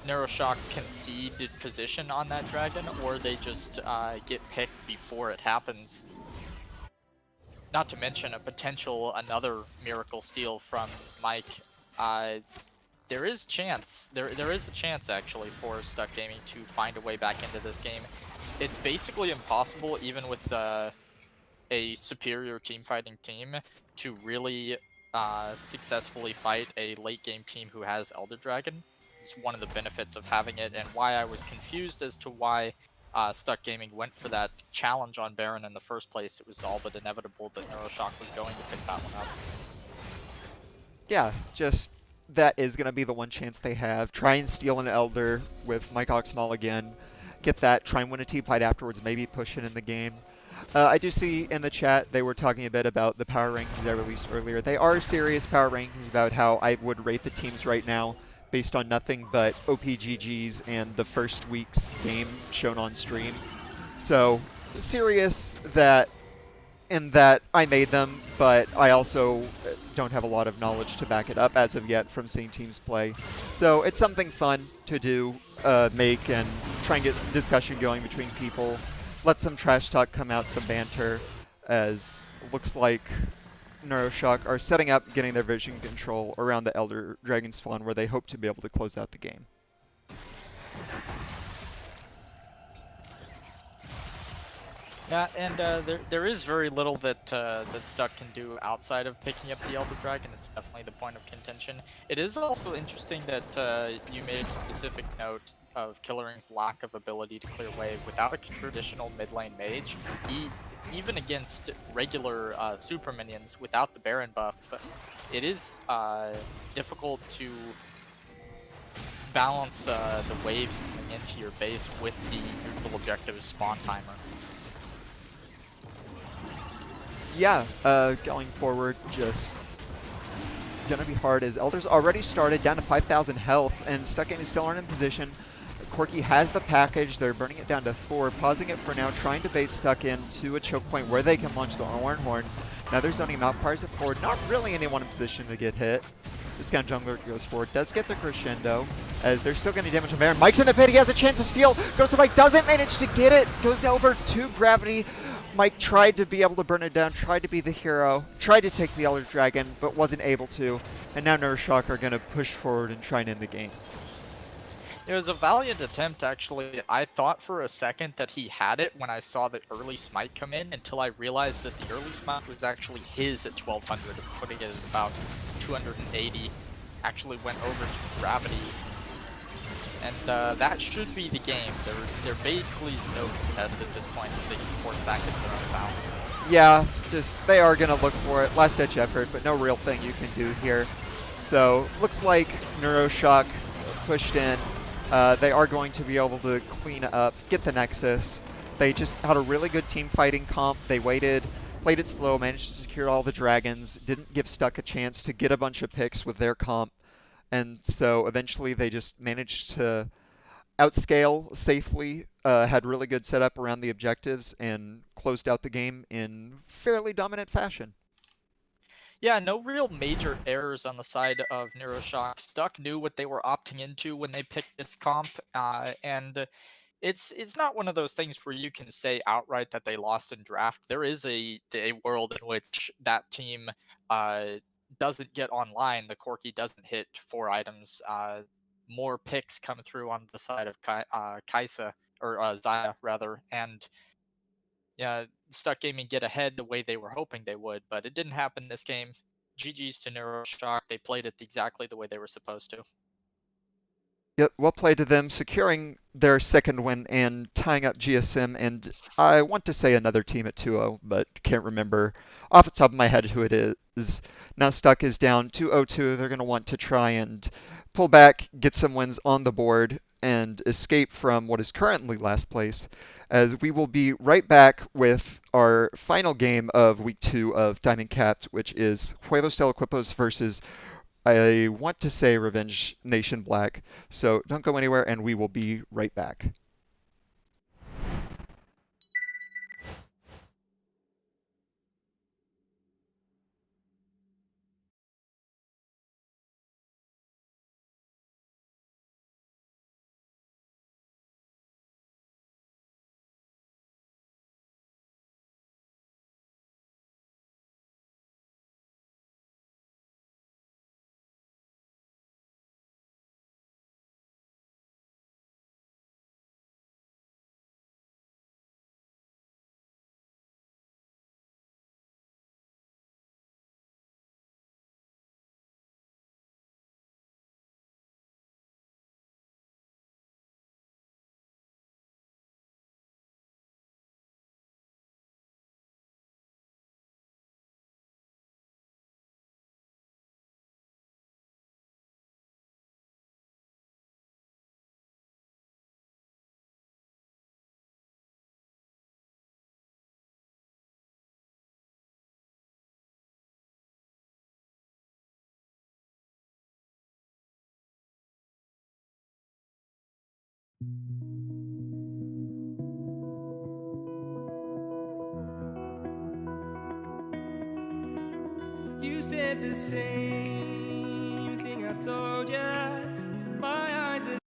Neuroshock concede position on that dragon, or they just get picked before it happens, not to mention a potential another miracle steal from Mike, there is a chance actually for Stuck Gaming to find a way back into this game. It's basically impossible, even with a superior team fighting team, to really successfully fight a late game team who has Elder Dragon. It's one of the benefits of having it, and why I was confused as to why Stuck Gaming went for that challenge on Baron in the first place. It was all but inevitable that Neuroshock was going to pick that one up. Yeah, just that is going to be the one chance they have. Try and steal an Elder with Mike Oxmal again. Get that, try and win a team fight afterwards, maybe push it in the game. I do see in the chat they were talking a bit about the power rankings I released earlier. They are serious power rankings about how I would rate the teams right now based on nothing but OPGGs and the first week's game shown on stream. So, serious that in that I made them, but I also don't have a lot of knowledge to back it up as of yet from seeing teams play. So it's something fun to do, make, and try and get discussion going between people. Let some trash talk come out, some banter, as looks like Neuroshock are setting up getting their vision control around the Elder Dragon spawn where they hope to be able to close out the game. Yeah, and there is very little that that Stuck can do outside of picking up the Elder Dragon. It's definitely the point of contention. It is also interesting that you made a specific note of Killering's lack of ability to clear wave without a traditional mid lane mage. Even against regular super minions without the Baron buff, it is difficult to balance the waves coming into your base with the neutral objective spawn timer. Yeah, going forward, just gonna be hard as Elder's already started down to 5,000 health, and Stuck Gaming still aren't in position. Corki has the package, they're burning it down to 4, pausing it for now, trying to bait Stuck into a choke point where they can launch the Orange Horn. Now they're zoning him out, fires it forward, not really anyone in position to get hit. Discount Jungler goes forward, does get the crescendo, as they're still getting damage on Baron. Mike's in the pit, he has a chance to steal, goes to Mike, doesn't manage to get it, goes over to Gravity. Mike tried to be able to burn it down, tried to be the hero, tried to take the Elder Dragon, but wasn't able to. And now Neuroshock are going to push forward and try and end the game. It was a valiant attempt, actually. I thought for a second that he had it when I saw the early smite come in, until I realized that the early smite was actually his at 1200, and putting it at about 280. Actually went over to Gravity. And that should be the game. There basically is no contest at this point, as they can force back into their own bound. Yeah, just they are going to look for it. Last ditch effort, but no real thing you can do here. So, looks like Neuroshock pushed in. They are going to be able to clean up, get the Nexus. They just had a really good team fighting comp. They waited, played it slow, managed to secure all the dragons, didn't give Stuck a chance to get a bunch of picks with their comp. And so eventually they just managed to outscale safely, had really good setup around the objectives, and closed out the game in fairly dominant fashion. Yeah, no real major errors on the side of Neuroshock. Stuck knew what they were opting into when they picked this comp, and it's not one of those things where you can say outright that they lost in draft. There is a world in which that team doesn't get online. The Corki doesn't hit 4 items. More picks come through on the side of Kaisa, or Zaya rather, and yeah, Stuck Gaming get ahead the way they were hoping they would, but it didn't happen this game. GG's to Neuroshock. They played it exactly the way they were supposed to. Yep, well played to them, securing their second win and tying up GSM and I want to say another team at 2-0, but can't remember off the top of my head who it is. Now Stuck is down 2-0-2. They're going to want to try and pull back, get some wins on the board, and escape from what is currently last place. As we will be right back with our final game of week 2 of Diamond Capped, which is Juegos del Equipos versus I want to say Revenge Nation Black, so don't go anywhere and we will be right back. You said the same thing I told ya. My eyes are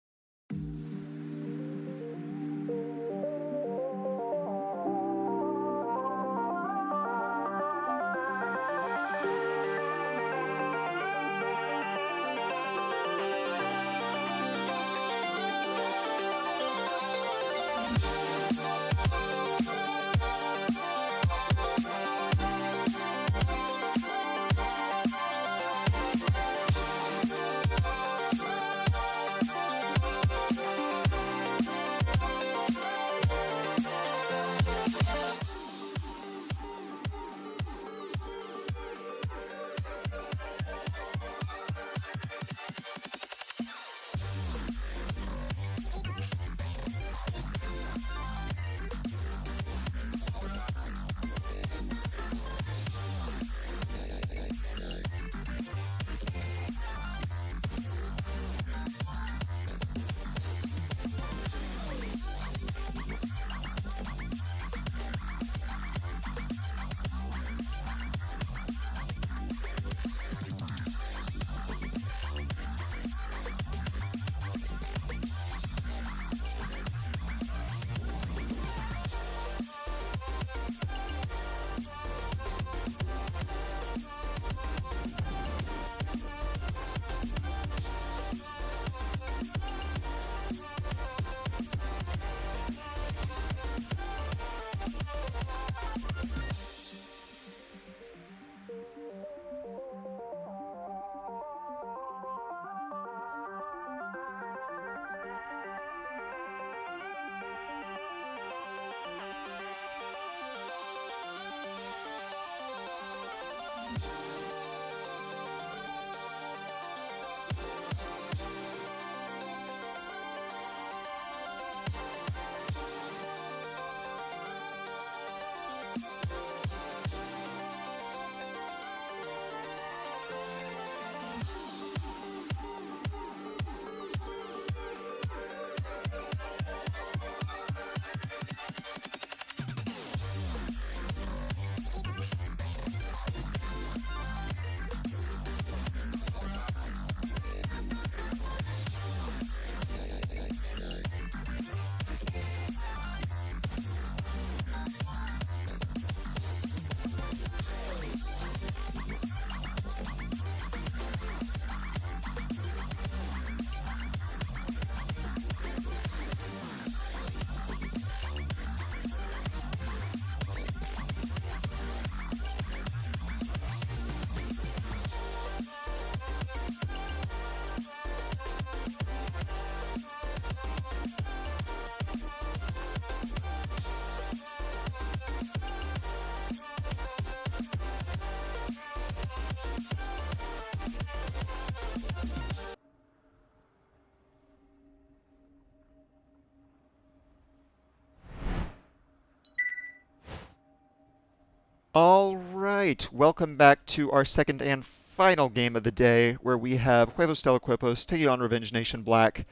All right, welcome back to our second and final game of the day, where we have Huevos del Cuerpos taking on Revenge Nation Black.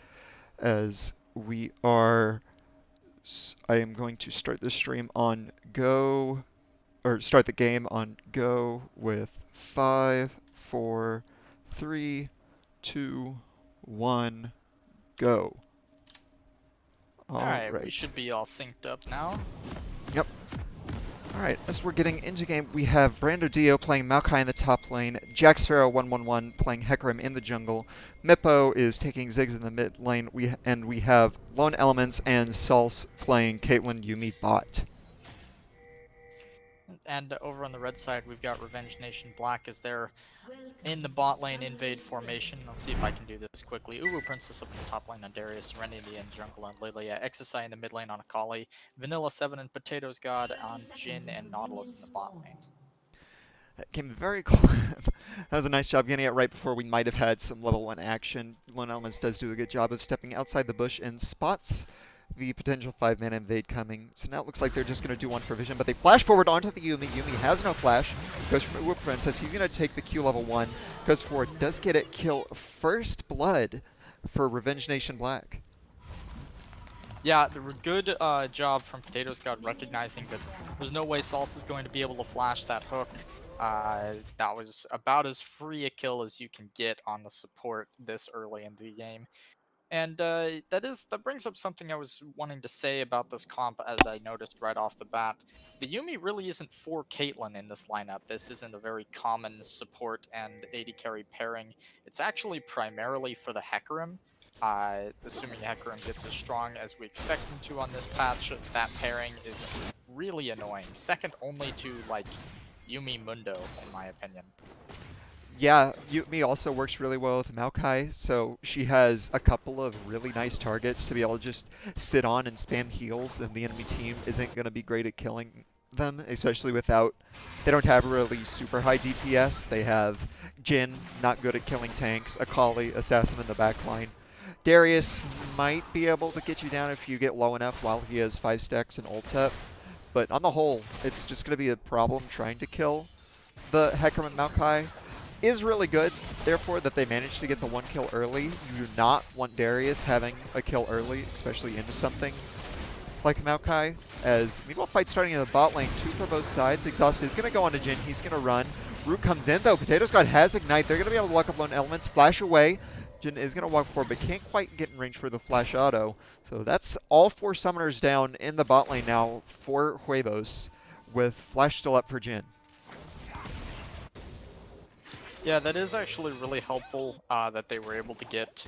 As we are, I am going to start the stream on Go, or start the game on Go with 5, 4, 3, 2, 1, go. All Alright, we right. should be all synced up now. Yep. Alright, as we're getting into game, we have Brando Dio playing Maokai in the top lane, Jack Sparrow 111 playing Hecarim in the jungle, Mippo is taking Ziggs in the mid lane, and we have Lone Elements and Salse playing Caitlyn Yuumi bot. And over on the red side, we've got Revenge Nation Black as they're in the bot lane invade formation. I'll see if I can do this quickly. Uwu Princess up in the top lane on Darius, Serenity in jungle on Lilia, Exercise in the mid lane on Akali, Vanilla 7 and Potatoes God on Jhin, and Nautilus in the bot lane. That came very close. That was a nice job getting it right before we might have had some level 1 action. Lone Elements does do a good job of stepping outside the bush and spots the potential 5-man invade coming. So now it looks like they're just going to do one for vision, but they flash forward onto the Yuumi. Yuumi has no flash. Goes for Uwu Princess. He's going to take the Q level 1. Goes forward. Does get it. Kill first blood for Revenge Nation Black. Yeah, good job from Potatoes God recognizing that there's no way Salsa is going to be able to flash that hook. That was about as free a kill as you can get on the support this early in the game. And that brings up something I was wanting to say about this comp as I noticed right off the bat. The Yuumi really isn't for Caitlyn in this lineup. This isn't a very common support and AD carry pairing. It's actually primarily for the Hecarim. Assuming Hecarim gets as strong as we expect him to on this patch, that pairing is really annoying. Second only to, like, Yuumi Mundo, in my opinion. Yeah, Yuumi also works really well with Maokai, so she has a couple of really nice targets to be able to just sit on and spam heals, and the enemy team isn't going to be great at killing them, especially without... They don't have really super high DPS. They have Jhin, not good at killing tanks, Akali, Assassin in the backline. Darius might be able to get you down if you get low enough while he has 5 stacks and ult up, but on the whole, it's just going to be a problem trying to kill the Hecarim and Maokai. Is really good, therefore, that they managed to get the 1 kill early. You do not want Darius having a kill early, especially into something like Maokai. As meanwhile, fight starting in the bot lane, 2 for both sides. Exhaust is going to go onto Jhin, he's going to run. Root comes in though, Potatoes God has Ignite, they're going to be able to lock up Lone Elements, flash away. Jhin is going to walk forward, but can't quite get in range for the flash auto. So that's all 4 summoners down in the bot lane now for Huevos, with flash still up for Jhin. Yeah, that is actually really helpful that they were able to get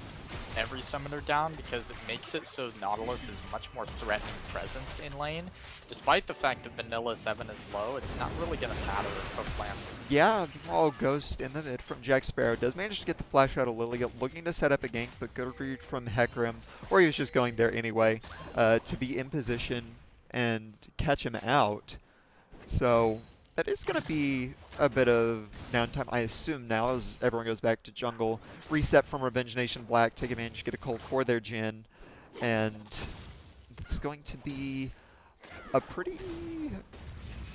every summoner down, because it makes it so Nautilus is much more threatening presence in lane. Despite the fact that Vanilla 7 is low, it's not really going to matter if hook lands. Yeah, meanwhile, Ghost in the mid from Jack Sparrow does manage to get the flash out of Lilia, looking to set up a gank, but good read from Hecarim, or he was just going there anyway, to be in position and catch him out. So that is going to be a bit of downtime, I assume, now as everyone goes back to jungle. Reset from Revenge Nation Black, take advantage, get a cold for their Jhin, and it's going to be a pretty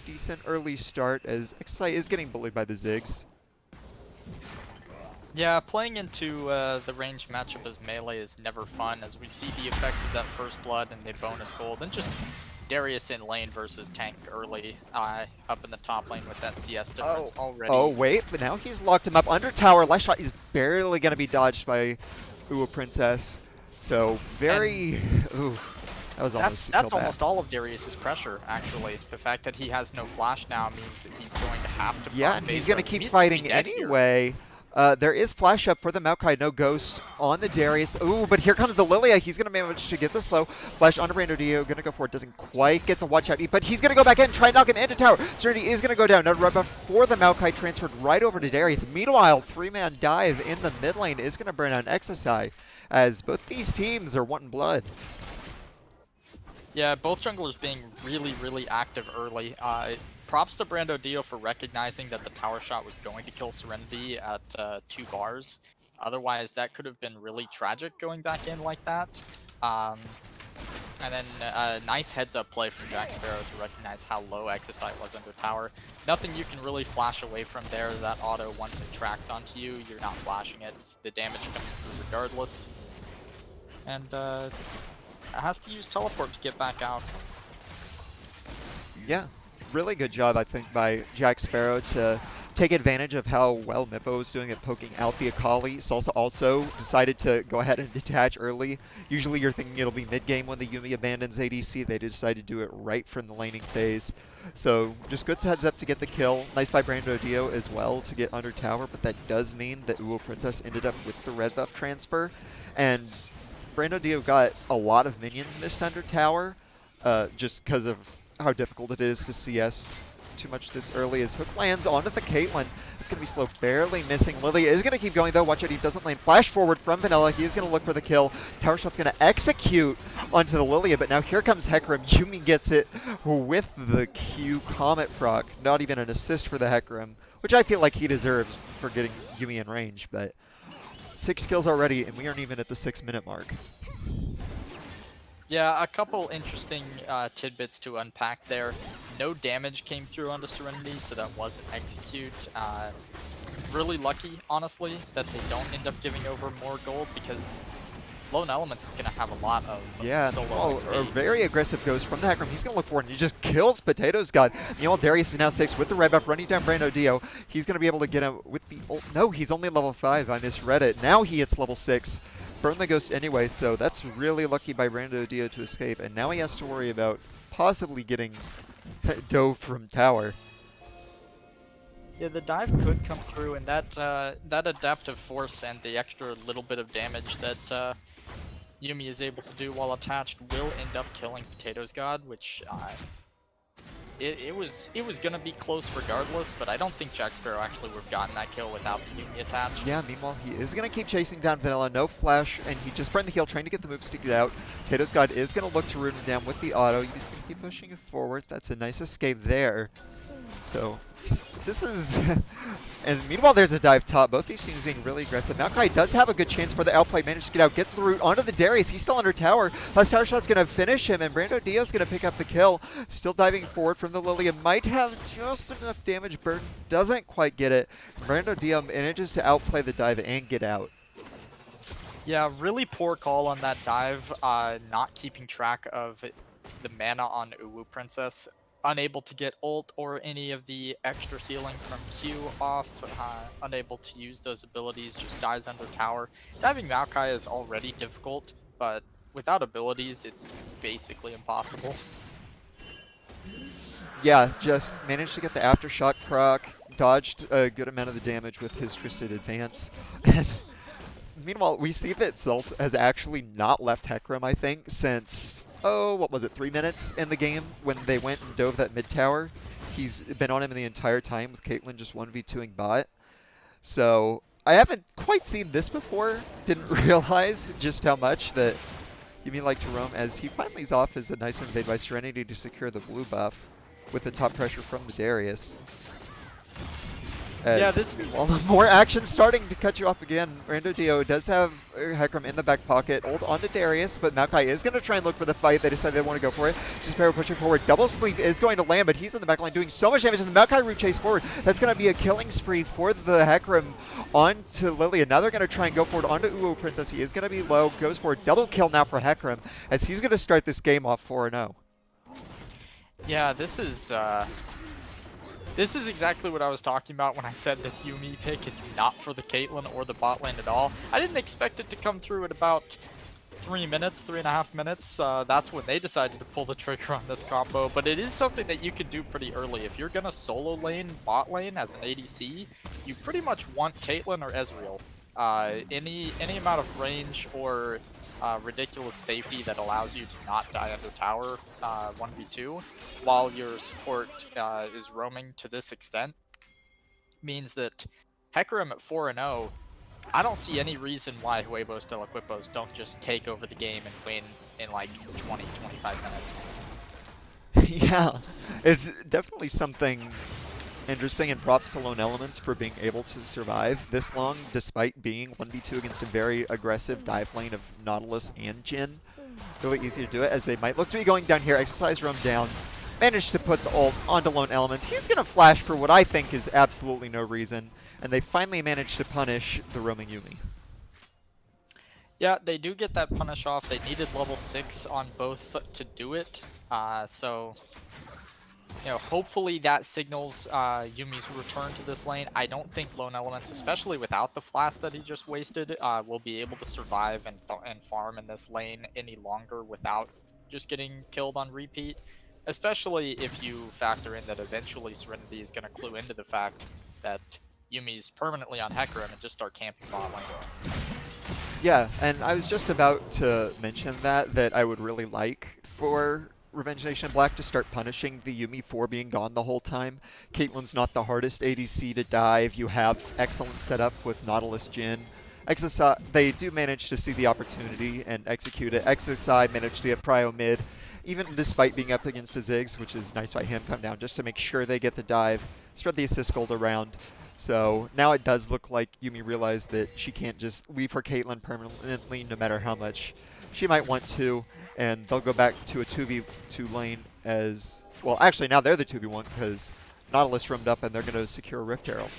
decent early start as Excite is getting bullied by the Ziggs. Yeah, playing into the range matchup as melee is never fun, as we see the effects of that first blood and the bonus gold, and just Darius in lane versus tank early, up in the top lane with that CS difference already. Oh wait, but now he's locked him up under tower. Last shot is barely going to be dodged by Uwu Princess. So very... Ooh, that was almost That's almost all of Darius's pressure, actually. The fact that he has no flash now means that he's going to have to... Yeah, and he's going to keep fighting anyway. There is flash up for the Maokai, no Ghost on the Darius. Ooh, but here comes the Lilia. He's going to manage to get the slow. Flash onto Brando Dio, going to go for it. Doesn't quite get the watch out, but he's going to go back in, try and knock him into tower. Serenity is going to go down. Now right before the Maokai transferred right over to Darius. Meanwhile, 3-man dive in the mid lane is going to burn on Exercise, as both these teams are wanting blood. Yeah, both junglers being really, really active early. Props to Brando Dio for recognizing that the tower shot was going to kill Serenity at 2 bars. Otherwise, that could have been really tragic going back in like that. And then a nice heads-up play from Jack Sparrow to recognize how low Exocite was under tower. Nothing you can really flash away from there. That auto, once it tracks onto you, you're not flashing it. The damage comes through regardless. And it has to use teleport to get back out. Yeah, really good job, I think, by Jack Sparrow to take advantage of how well Mippo was doing at poking out the Akali. Salsa also decided to go ahead and detach early. Usually you're thinking it'll be mid-game when the Yuumi abandons ADC. They decided to do it right from the laning phase. So just good heads up to get the kill. Nice by Brando Dio as well to get under tower, but that does mean that Uwo Princess ended up with the red buff transfer. And Brando Dio got a lot of minions missed under tower just because of how difficult it is to CS too much this early. As hook lands onto the Caitlyn. It's going to be slow, barely missing. Lilia is going to keep going though. Watch out, he doesn't land. Flash forward from Vanilla. He is going to look for the kill. Tower shot's going to execute onto the Lilia, but now here comes Hecarim. Yuumi gets it with the Q Comet proc. Not even an assist for the Hecarim, which I feel like he deserves for getting Yuumi in range, but 6 kills already, and we aren't even at the 6-minute mark. Yeah, a couple interesting tidbits to unpack there. No damage came through onto Serenity, so that wasn't execute. Really lucky, honestly, that they don't end up giving over more gold, because Lone Elements is going to have a lot of solo XP. A very aggressive ghost from the Hecarim. He's going to look for it, and he just kills Potatoes God. Meanwhile, Darius is now 6 with the red buff, running down Brando Dio. He's going to be able to get him with the ult. No, he's only level 5. I misread it. Now he hits level 6. Burn the ghost anyway, so that's really lucky by Brando Dio to escape. And now he has to worry about possibly getting dove from tower. Yeah, the dive could come through, and that adaptive force and the extra little bit of damage that Yuumi is able to do while attached will end up killing Potatoes God, which it was gonna be close regardless, but I don't think Jack Sparrow actually would have gotten that kill without the Yuumi attached. Yeah, meanwhile he is gonna keep chasing down Vanilla, no flash, and he just burned the heal, trying to get the moves to get out. Potatoes God is gonna look to root him down with the auto. He's gonna keep pushing it forward. That's a nice escape there. So this is and meanwhile there's a dive top. Both these teams being really aggressive. Maokai does have a good chance for the outplay. Managed to get out, gets the root onto the Darius. He's still under tower. Last tower shot's gonna finish him, and Brando Dio's gonna pick up the kill. Still diving forward from the Lilia. Might have just enough damage. Burn doesn't quite get it. Brando Dio manages to outplay the dive and get out. Yeah, really poor call on that dive, not keeping track of the mana on Uwu Princess. Unable to get ult or any of the extra healing from Q off, unable to use those abilities, just dies under tower. Diving Maokai is already difficult, but without abilities, it's basically impossible. Yeah, just managed to get the aftershock proc, dodged a good amount of the damage with his Twisted Advance, and meanwhile, we see that Zulz has actually not left Hecarim, I think, since, what was it, 3 minutes in the game when they went and dove that mid tower. He's been on him the entire time with Caitlyn just 1v2ing bot. So, I haven't quite seen this before. Didn't realize just how much that Yuumi liked to roam, as he finally is off as a nice invade by Serenity to secure the blue buff with the top pressure from the Darius. Yeah, this is... Well, more action starting to cut you off again. Brando Dio does have Hecarim in the back pocket. Ult onto Darius, but Maokai is going to try and look for the fight. They decide they want to go for it. Sparrow pushing forward. Double Sleep is going to land, but he's in the back line doing so much damage. And the Maokai root chase forward. That's going to be a killing spree for the Hecarim onto Lilia. Now they're going to try and go forward onto Uwo Princess. He is going to be low. Goes for a double kill now for Hecarim, as he's going to start this game off 4-0. Yeah, this is exactly what I was talking about when I said this Yuumi pick is not for the Caitlyn or the bot lane at all. I didn't expect it to come through at about 3.5 minutes. That's when they decided to pull the trigger on this combo, but it is something that you can do pretty early. If you're gonna solo lane bot lane as an ADC, you pretty much want Caitlyn or Ezreal. Any amount of range or ridiculous safety that allows you to not die under tower 1v2 while your support is roaming to this extent means that Hecarim at 4-0, I don't see any reason why Huevos del Equipos don't just take over the game and win in like 20-25 minutes. Yeah, it's definitely something interesting, and props to Lone Elements for being able to survive this long despite being 1v2 against a very aggressive dive lane of Nautilus and Jhin. really easy to do it, as they might look to be going down here. Exercise roam down. Managed to put the ult onto Lone Elements. He's going to flash for what I think is absolutely no reason. And they finally managed to punish the roaming Yuumi. Yeah, they do get that punish off. They needed level 6 on both to do it. So, you know, hopefully that signals Yumi's return to this lane. I don't think Lone Elements, especially without the flash that he just wasted, will be able to survive and farm in this lane any longer without just getting killed on repeat. Especially if you factor in that eventually Serenity is going to clue into the fact that Yumi's permanently on Hecarim and just start camping bot lane. Yeah, and I was just about to mention that I would really like for Revenge Nation Black to start punishing the Yuumi for being gone the whole time. Caitlyn's not the hardest ADC to dive. You have excellent setup with Nautilus Jhin. XSI, they do manage to see the opportunity and execute it. XSI managed to get Prio mid, even despite being up against a Ziggs, which is nice by him, come down just to make sure they get the dive, spread the assist gold around. So now it does look like Yuumi realized that she can't just leave her Caitlyn permanently no matter how much she might want to, and they'll go back to a 2v2 lane as, well actually now they're the 2v1 because Nautilus roamed up and they're going to secure a Rift Herald.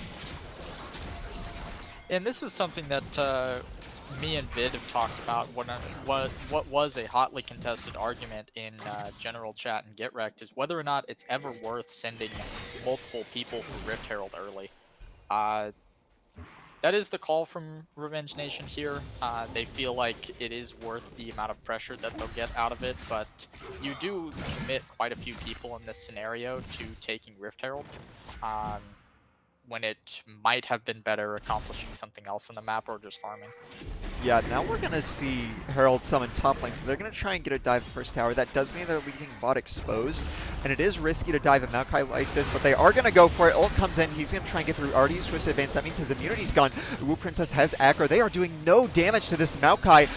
And this is something that me and Vid have talked about. What was a hotly contested argument in general chat and Get Wrecked is whether or not it's ever worth sending multiple people for Rift Herald early. That is the call from Revenge Nation here. They feel like it is worth the amount of pressure that they'll get out of it, but you do commit quite a few people in this scenario to taking Rift Herald. When it might have been better accomplishing something else in the map or just farming. Yeah, now we're going to see Herald summon top lane, so they're going to try and get a dive first tower. That does mean they're leaving bot exposed, and it is risky to dive a Maokai like this, but they are going to go for it. Ult comes in, he's going to try and get through. Already used Twisted Advance, that means his immunity's gone. Wu Princess has aggro. They are doing no damage to this Maokai.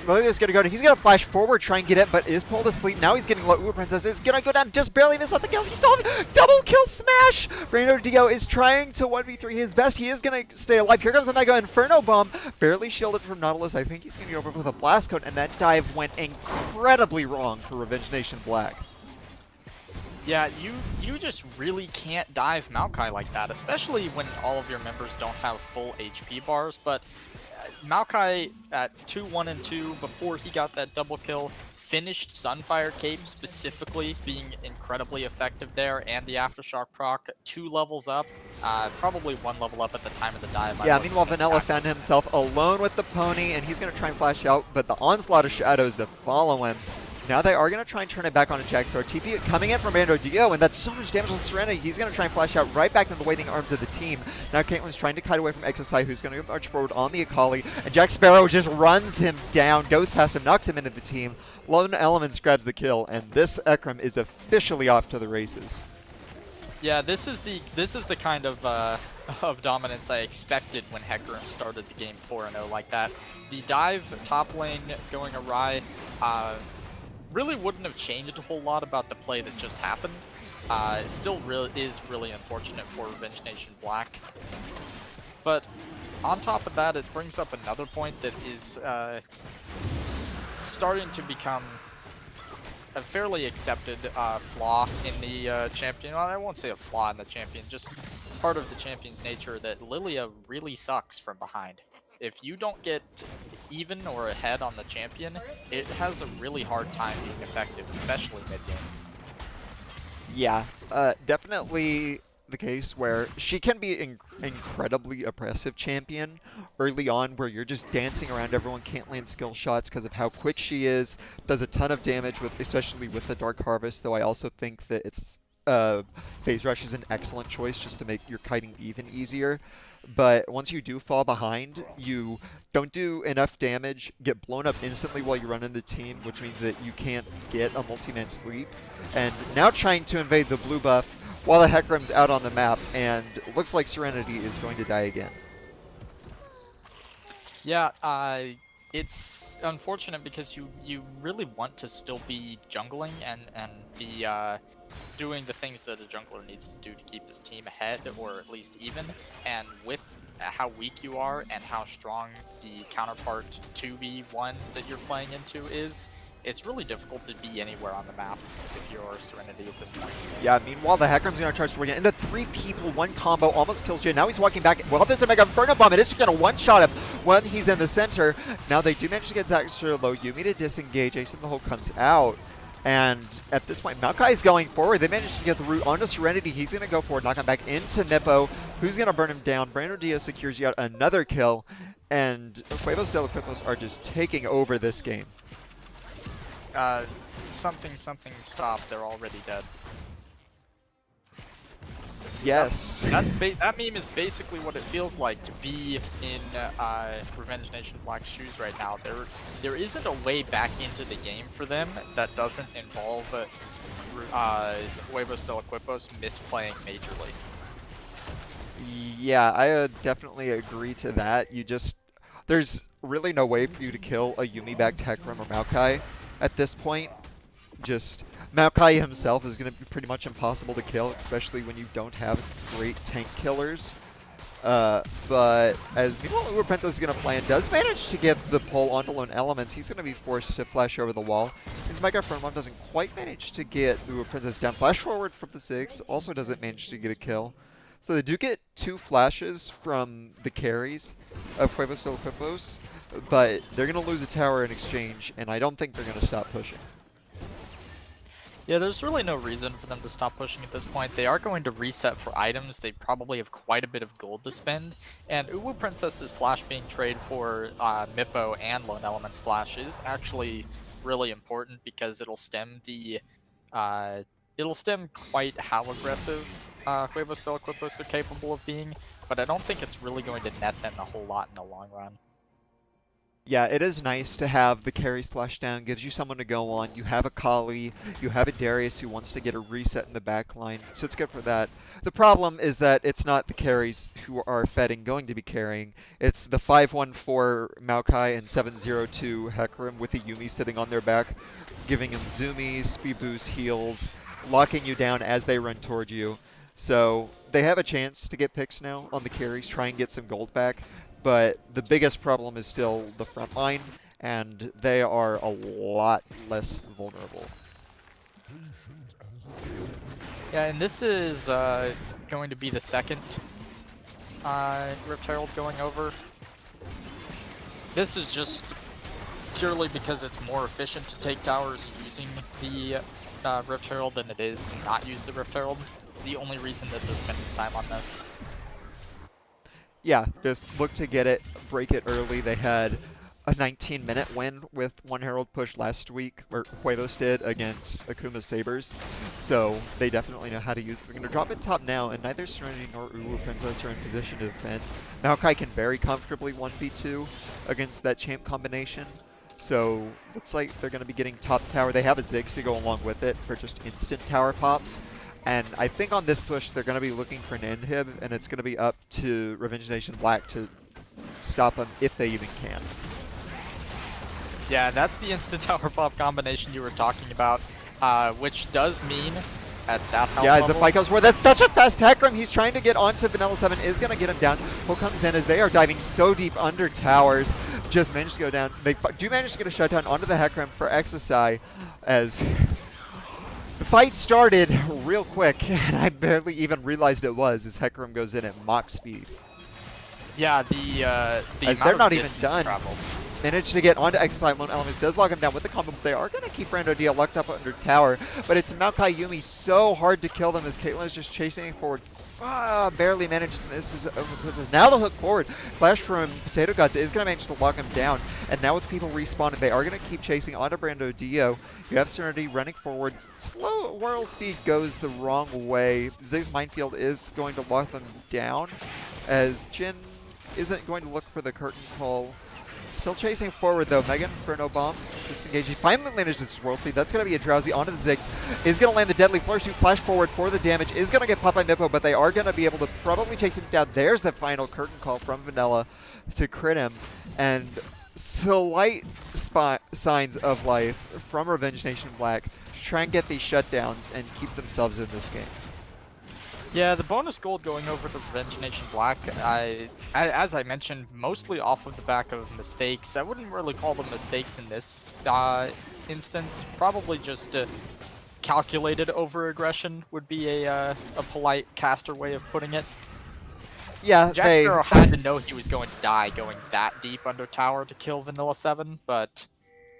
Lilia's going to go, he's going to flash forward, try and get it, but is pulled asleep. Now he's getting low. Wu Princess is going to go down, just barely miss out the kill. He still have double kill smash! Reino Dio is trying to 1v3 his best. He is going to stay alive. Here comes the Mega Inferno Bomb, barely shielded from Nautilus. I think he's going to go over with a blast cone, and that dive went incredibly wrong for Revenge Nation Black. Yeah, you just really can't dive Maokai like that, especially when all of your members don't have full HP bars, but Maokai at 2-1 and 2 before he got that double kill finished Sunfire Cape specifically being incredibly effective there, and the Aftershock proc 2 levels up, probably 1 level up at the time of the dive. Yeah, meanwhile Vanilla found himself alone with the pony, and he's going to try and flash out, but the onslaught of shadows that follow him. Now they are going to try and turn it back on a Jaxar. TP coming in from Bando Dio, and that's so much damage on Serenity. He's going to try and flash out right back into the waiting arms of the team. Now Caitlyn's trying to kite away from XSI, who's going to march forward on the Akali, and Jack Sparrow just runs him down, goes past him, knocks him into the team. Lone Elements grabs the kill, and this Ekram is officially off to the races. Yeah, this is the kind of dominance I expected when Hecarim started the game 4-0 like that. The dive top lane going awry really wouldn't have changed a whole lot about the play that just happened. It still is really unfortunate for Revenge Nation Black. But on top of that, it brings up another point that is starting to become a fairly accepted flaw in the champion. Well, I won't say a flaw in the champion, just part of the champion's nature, that Lilia really sucks from behind. If you don't get even or ahead on the champion, it has a really hard time being effective, especially mid-game. Yeah, definitely the case where she can be incredibly oppressive champion early on, where you're just dancing around everyone, can't land skill shots because of how quick she is, does a ton of damage, with especially with the Dark Harvest, though I also think that it's Phase Rush is an excellent choice just to make your kiting even easier. But once you do fall behind, you don't do enough damage, get blown up instantly while you run in the team, which means that you can't get a multi-man sleep. And now trying to invade the blue buff while the Hecarim's out on the map, and it looks like Serenity is going to die again. Yeah, it's unfortunate because you really want to still be jungling and be doing the things that a jungler needs to do to keep his team ahead, or at least even. And with how weak you are and how strong the counterpart 2v1 that you're playing into is, it's really difficult to be anywhere on the map if you're Serenity at this point. Yeah, meanwhile, the Hackrum's gonna charge forward into 3 people, 1 combo, almost kills Jin. Now he's walking back. Well, there's a Mega Inferno Bomb. It is gonna one-shot him when he's in the center. Now they do manage to get extra low. Yumi to disengage. Ace in the hole comes out. And at this point, Maokai is going forward. They managed to get the root onto Serenity. He's gonna go forward, knock him back into Nippo, who's gonna burn him down. Brando Dio secures yet another kill. And Huevos del Equipos are just taking over this game. Something stop. They're already dead. Yes. That meme is basically what it feels like to be in Revenge Nation Black's shoes right now. There isn't a way back into the game for them that doesn't involve Huevos del Equipos misplaying majorly. Yeah, I definitely agree to that. There's really no way for you to kill a Yumi-backed Hecarim or Maokai at this point. Just Maokai himself is going to be pretty much impossible to kill, especially when you don't have great tank killers. But as meanwhile, Uber Princess is going to plan, does manage to get the pull onto lone elements. He's going to be forced to flash over the wall. His Mega Inferno Bomb doesn't quite manage to get Uber Princess down. Flash forward from the 6 also doesn't manage to get a kill. So they do get 2 flashes from the carries of Huevos del Equipos, but they're going to lose a tower in exchange, and I don't think they're going to stop pushing. Yeah, there's really no reason for them to stop pushing at this point. They are going to reset for items. They probably have quite a bit of gold to spend. And Uwu Princess's flash being traded for Mippo and Lone Element's flash is actually really important because it'll stem quite how aggressive Huevos del Equipos are capable of being. But I don't think it's really going to net them a whole lot in the long run. Yeah, it is nice to have the carry splash down, gives you someone to go on. You have a Kali, you have a Darius who wants to get a reset in the back line, so it's good for that. The problem is that it's not the carries who are fetting going to be carrying. It's the 514 Maokai and 702 Hecarim with the Yumi sitting on their back, giving them zoomies, speed boost, heals, locking you down as they run toward you. So they have a chance to get picks now on the carries, try and get some gold back. But the biggest problem is still the front line, and they are a lot less vulnerable. Yeah, and this is going to be the second Rift Herald going over. This is just purely because it's more efficient to take towers using the Rift Herald than it is to not use the Rift Herald. It's the only reason that they're spending time on this. Yeah, just look to get it, break it early. They had a 19-minute win with 1 Herald push last week, or Huevos did, against Akuma Sabres. So they definitely know how to use it. They're going to drop it top now, and neither Serenity nor Uwu Princess are in position to defend. Maokai can very comfortably 1v2 against that champ combination. So looks like they're going to be getting top tower. They have a Ziggs to go along with it for just instant tower pops. And I think on this push, they're going to be looking for an inhib, and it's going to be up to Revenge Nation Black to stop them if they even can. Yeah, that's the instant tower pop combination you were talking about, which does mean at that health yeah, as level, the fight goes forward, that's such a fast Hecarim. He's trying to get onto Vanilla 7, is going to get him down. Pull comes in as they are diving so deep under towers. Just managed to go down. They do manage to get a shutdown onto the Hecarim for Exercise as the fight started real quick, and I barely even realized it was as Hecarim goes in at Mach speed. Yeah, the amount they're not of even distance done. traveled. Managed to get onto Exercise. Lone Elements does lock him down with the combo, but they are going to keep Brando Dio locked up under tower. But it's Maokai Yumi so hard to kill them as Caitlyn is just chasing it forward. Barely manages, and this is now the hook forward. Flash from Potato Gods is going to manage to lock him down. And now with people respawning, they are going to keep chasing onto Brando Dio. You have Serenity running forward. Slow Whirl Seed goes the wrong way. Ziggs Minefield is going to lock them down as Jin isn't going to look for the curtain call. Still chasing forward though. Mega Inferno Bomb disengaging. Finally manages this Whirl Seed. That's going to be a Drowsy onto the Ziggs. Is going to land the deadly Flourish to flash forward for the damage. Is going to get popped by Mippo, but they are going to be able to probably chase him down. There's the final curtain call from Vanilla to crit him. And slight signs of life from Revenge Nation Black to try and get these shutdowns and keep themselves in this game. Yeah, the bonus gold going over to Revenge Nation Black, as I mentioned, mostly off of the back of mistakes. I wouldn't really call them mistakes in this instance, probably just calculated over-aggression would be a polite caster way of putting it. Yeah, Jack they Sparrow had to know he was going to die going that deep under tower to kill Vanilla 7, but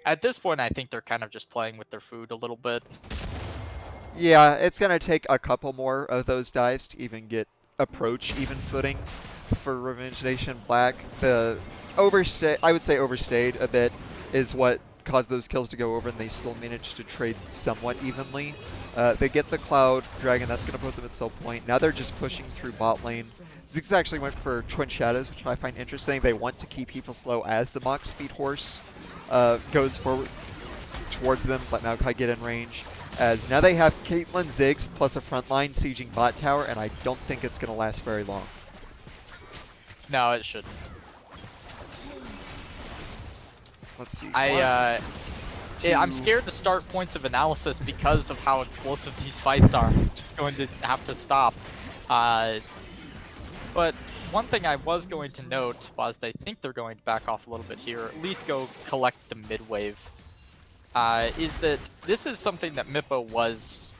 at this point I think they're kind of just playing with their food a little bit. Yeah, it's gonna take a couple more of those dives to even get approach even footing for Revenge Nation Black. The I would say overstayed a bit is what caused those kills to go over, and they still managed to trade somewhat evenly. They get the Cloud Dragon, that's gonna put them at sell point. Now they're just pushing through bot lane. Ziggs actually went for Twin Shadows, which I find interesting. They want to keep people slow as the Mox Speed Horse goes forward towards them, let Maokai get in range. As now they have Caitlyn, Ziggs, plus a frontline sieging bot tower, and I don't think it's going to last very long. No, it shouldn't. Let's see. I'm scared to start points of analysis because of how explosive these fights are. Just going to have to stop. But one thing I was going to note was they think they're going to back off a little bit here, at least go collect the mid wave. Is that this is something that Mippo was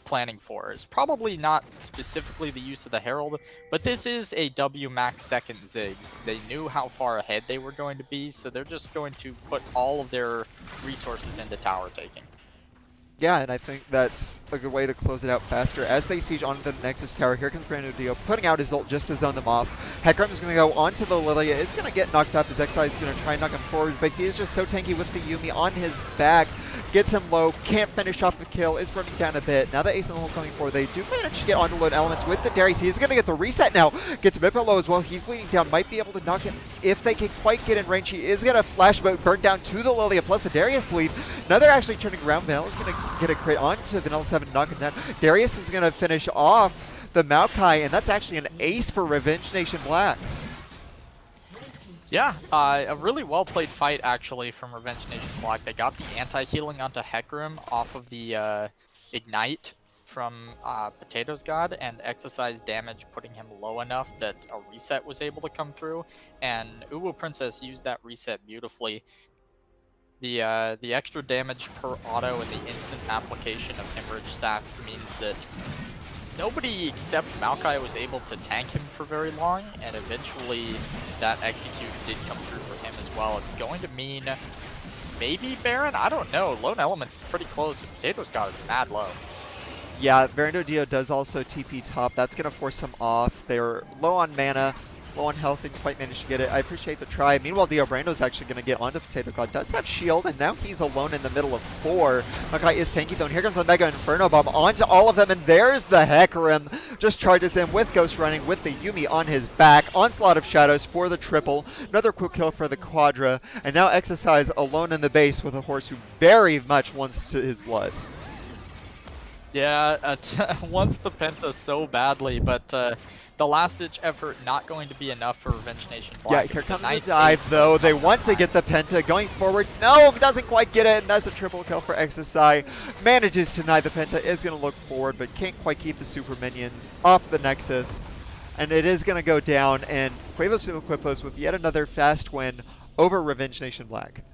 planning for. It's probably not specifically the use of the Herald, but this is a W max second Ziggs. They knew how far ahead they were going to be, so they're just going to put all of their resources into tower taking. Yeah, and I think that's a good way to close it out faster. As they siege onto the Nexus Tower, here comes Brando Dio, putting out his ult just to zone them off. Hecarim is going to go onto the Lilia, is going to get knocked up as Xi is going to try and knock him forward, but he is just so tanky with the Yuumi on his back. Gets him low, can't finish off the kill, is burning down a bit. Now the Ace in the hole coming forward, they do manage to get onto load elements with the Darius. He is going to get the reset now. Gets Mippo low as well. He's bleeding down, might be able to knock him if they can quite get in range. He is going to flash, but burn down to the Lilia, plus the Darius bleed. Now they're actually turning around. Vanilla's going to get a crit onto Vanilla 7, knock him down. Darius is going to finish off the Maokai, and that's actually an ace for Revenge Nation Black. Yeah, a really well-played fight, actually, from Revenge Nation Black. They got the anti-healing onto Hecarim off of the Ignite from Potatoes God, and exercise damage, putting him low enough that a reset was able to come through, and Uwu Princess used that reset beautifully. The extra damage per auto and the instant application of Hemorrhage stacks means that nobody except Maokai was able to tank him for very long, and eventually that execute did come through for him as well. It's going to mean maybe Baron? I don't know. Lone Element's pretty close, and Potatoes God is mad low. Yeah, Brando Dio does also TP top. That's going to force them off. They're low on mana, low on health, didn't quite manage to get it. I appreciate the try. Meanwhile, Dio Brando's actually going to get onto Potato God. Does have shield, and now he's alone in the middle of 4. Maokai is tanky though, and here comes the Mega Inferno Bomb onto all of them, and there's the Hecarim. Just charges in with Ghost running, with the Yuumi on his back. Onslaught of Shadows for the triple. Another quick kill for the Quadra, and now Exercise alone in the base with a horse who very much wants his blood. Yeah, wants the Penta so badly, but the last-ditch effort not going to be enough for Revenge Nation Black. Yeah, here comes the dive though. They want to get the Penta going forward. No, doesn't quite get it, and that's a triple kill for Exercise. Manages to deny the Penta, is going to look forward, but can't quite keep the super minions off the Nexus. And it is going to go down, and Cuevos Equipos with yet another fast win over Revenge Nation Black.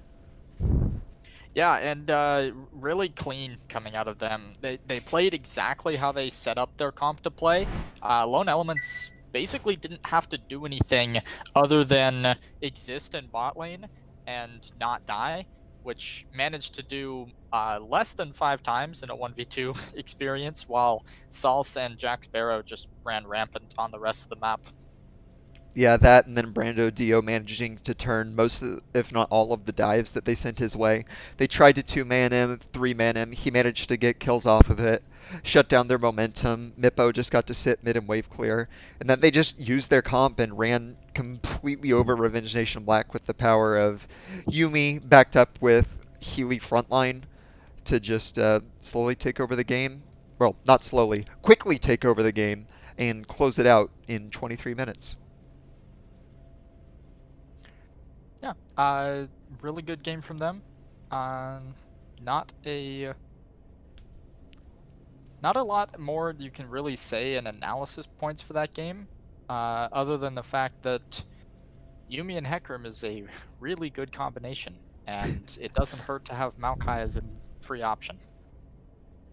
Yeah, and really clean coming out of them. They played exactly how they set up their comp to play. Lone Elements basically didn't have to do anything other than exist in bot lane and not die, which managed to do less than 5 times in a 1v2 experience, while Salsa and Jack Sparrow just ran rampant on the rest of the map. Yeah, that, and then Brando Dio managing to turn most, if not all, of the dives that they sent his way. They tried to 2-man him, 3-man him. He managed to get kills off of it, shut down their momentum. Mippo just got to sit mid and wave clear. And then they just used their comp and ran completely over Revenge Nation Black with the power of Yuumi backed up with Healy frontline to just slowly take over the game. Well, not slowly, quickly take over the game and close it out in 23 minutes. Yeah, really good game from them. Not a lot more you can really say in analysis points for that game, other than the fact that Yuumi and Hecarim is a really good combination, and it doesn't hurt to have Maokai as a free option.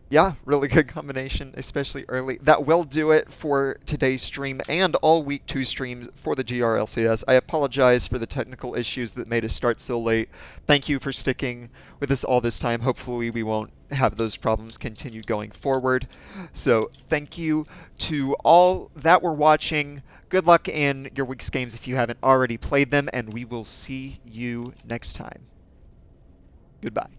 Yeah, really good combination, especially early. That will do it for today's stream and all week 2 streams for the GRLCS. I apologize for the technical issues that made us start so late. Thank you for sticking with us all this time. Hopefully we won't have those problems continue going forward. So thank you to all that were watching. Good luck in your week's games if you haven't already played them, and we will see you next time. Goodbye.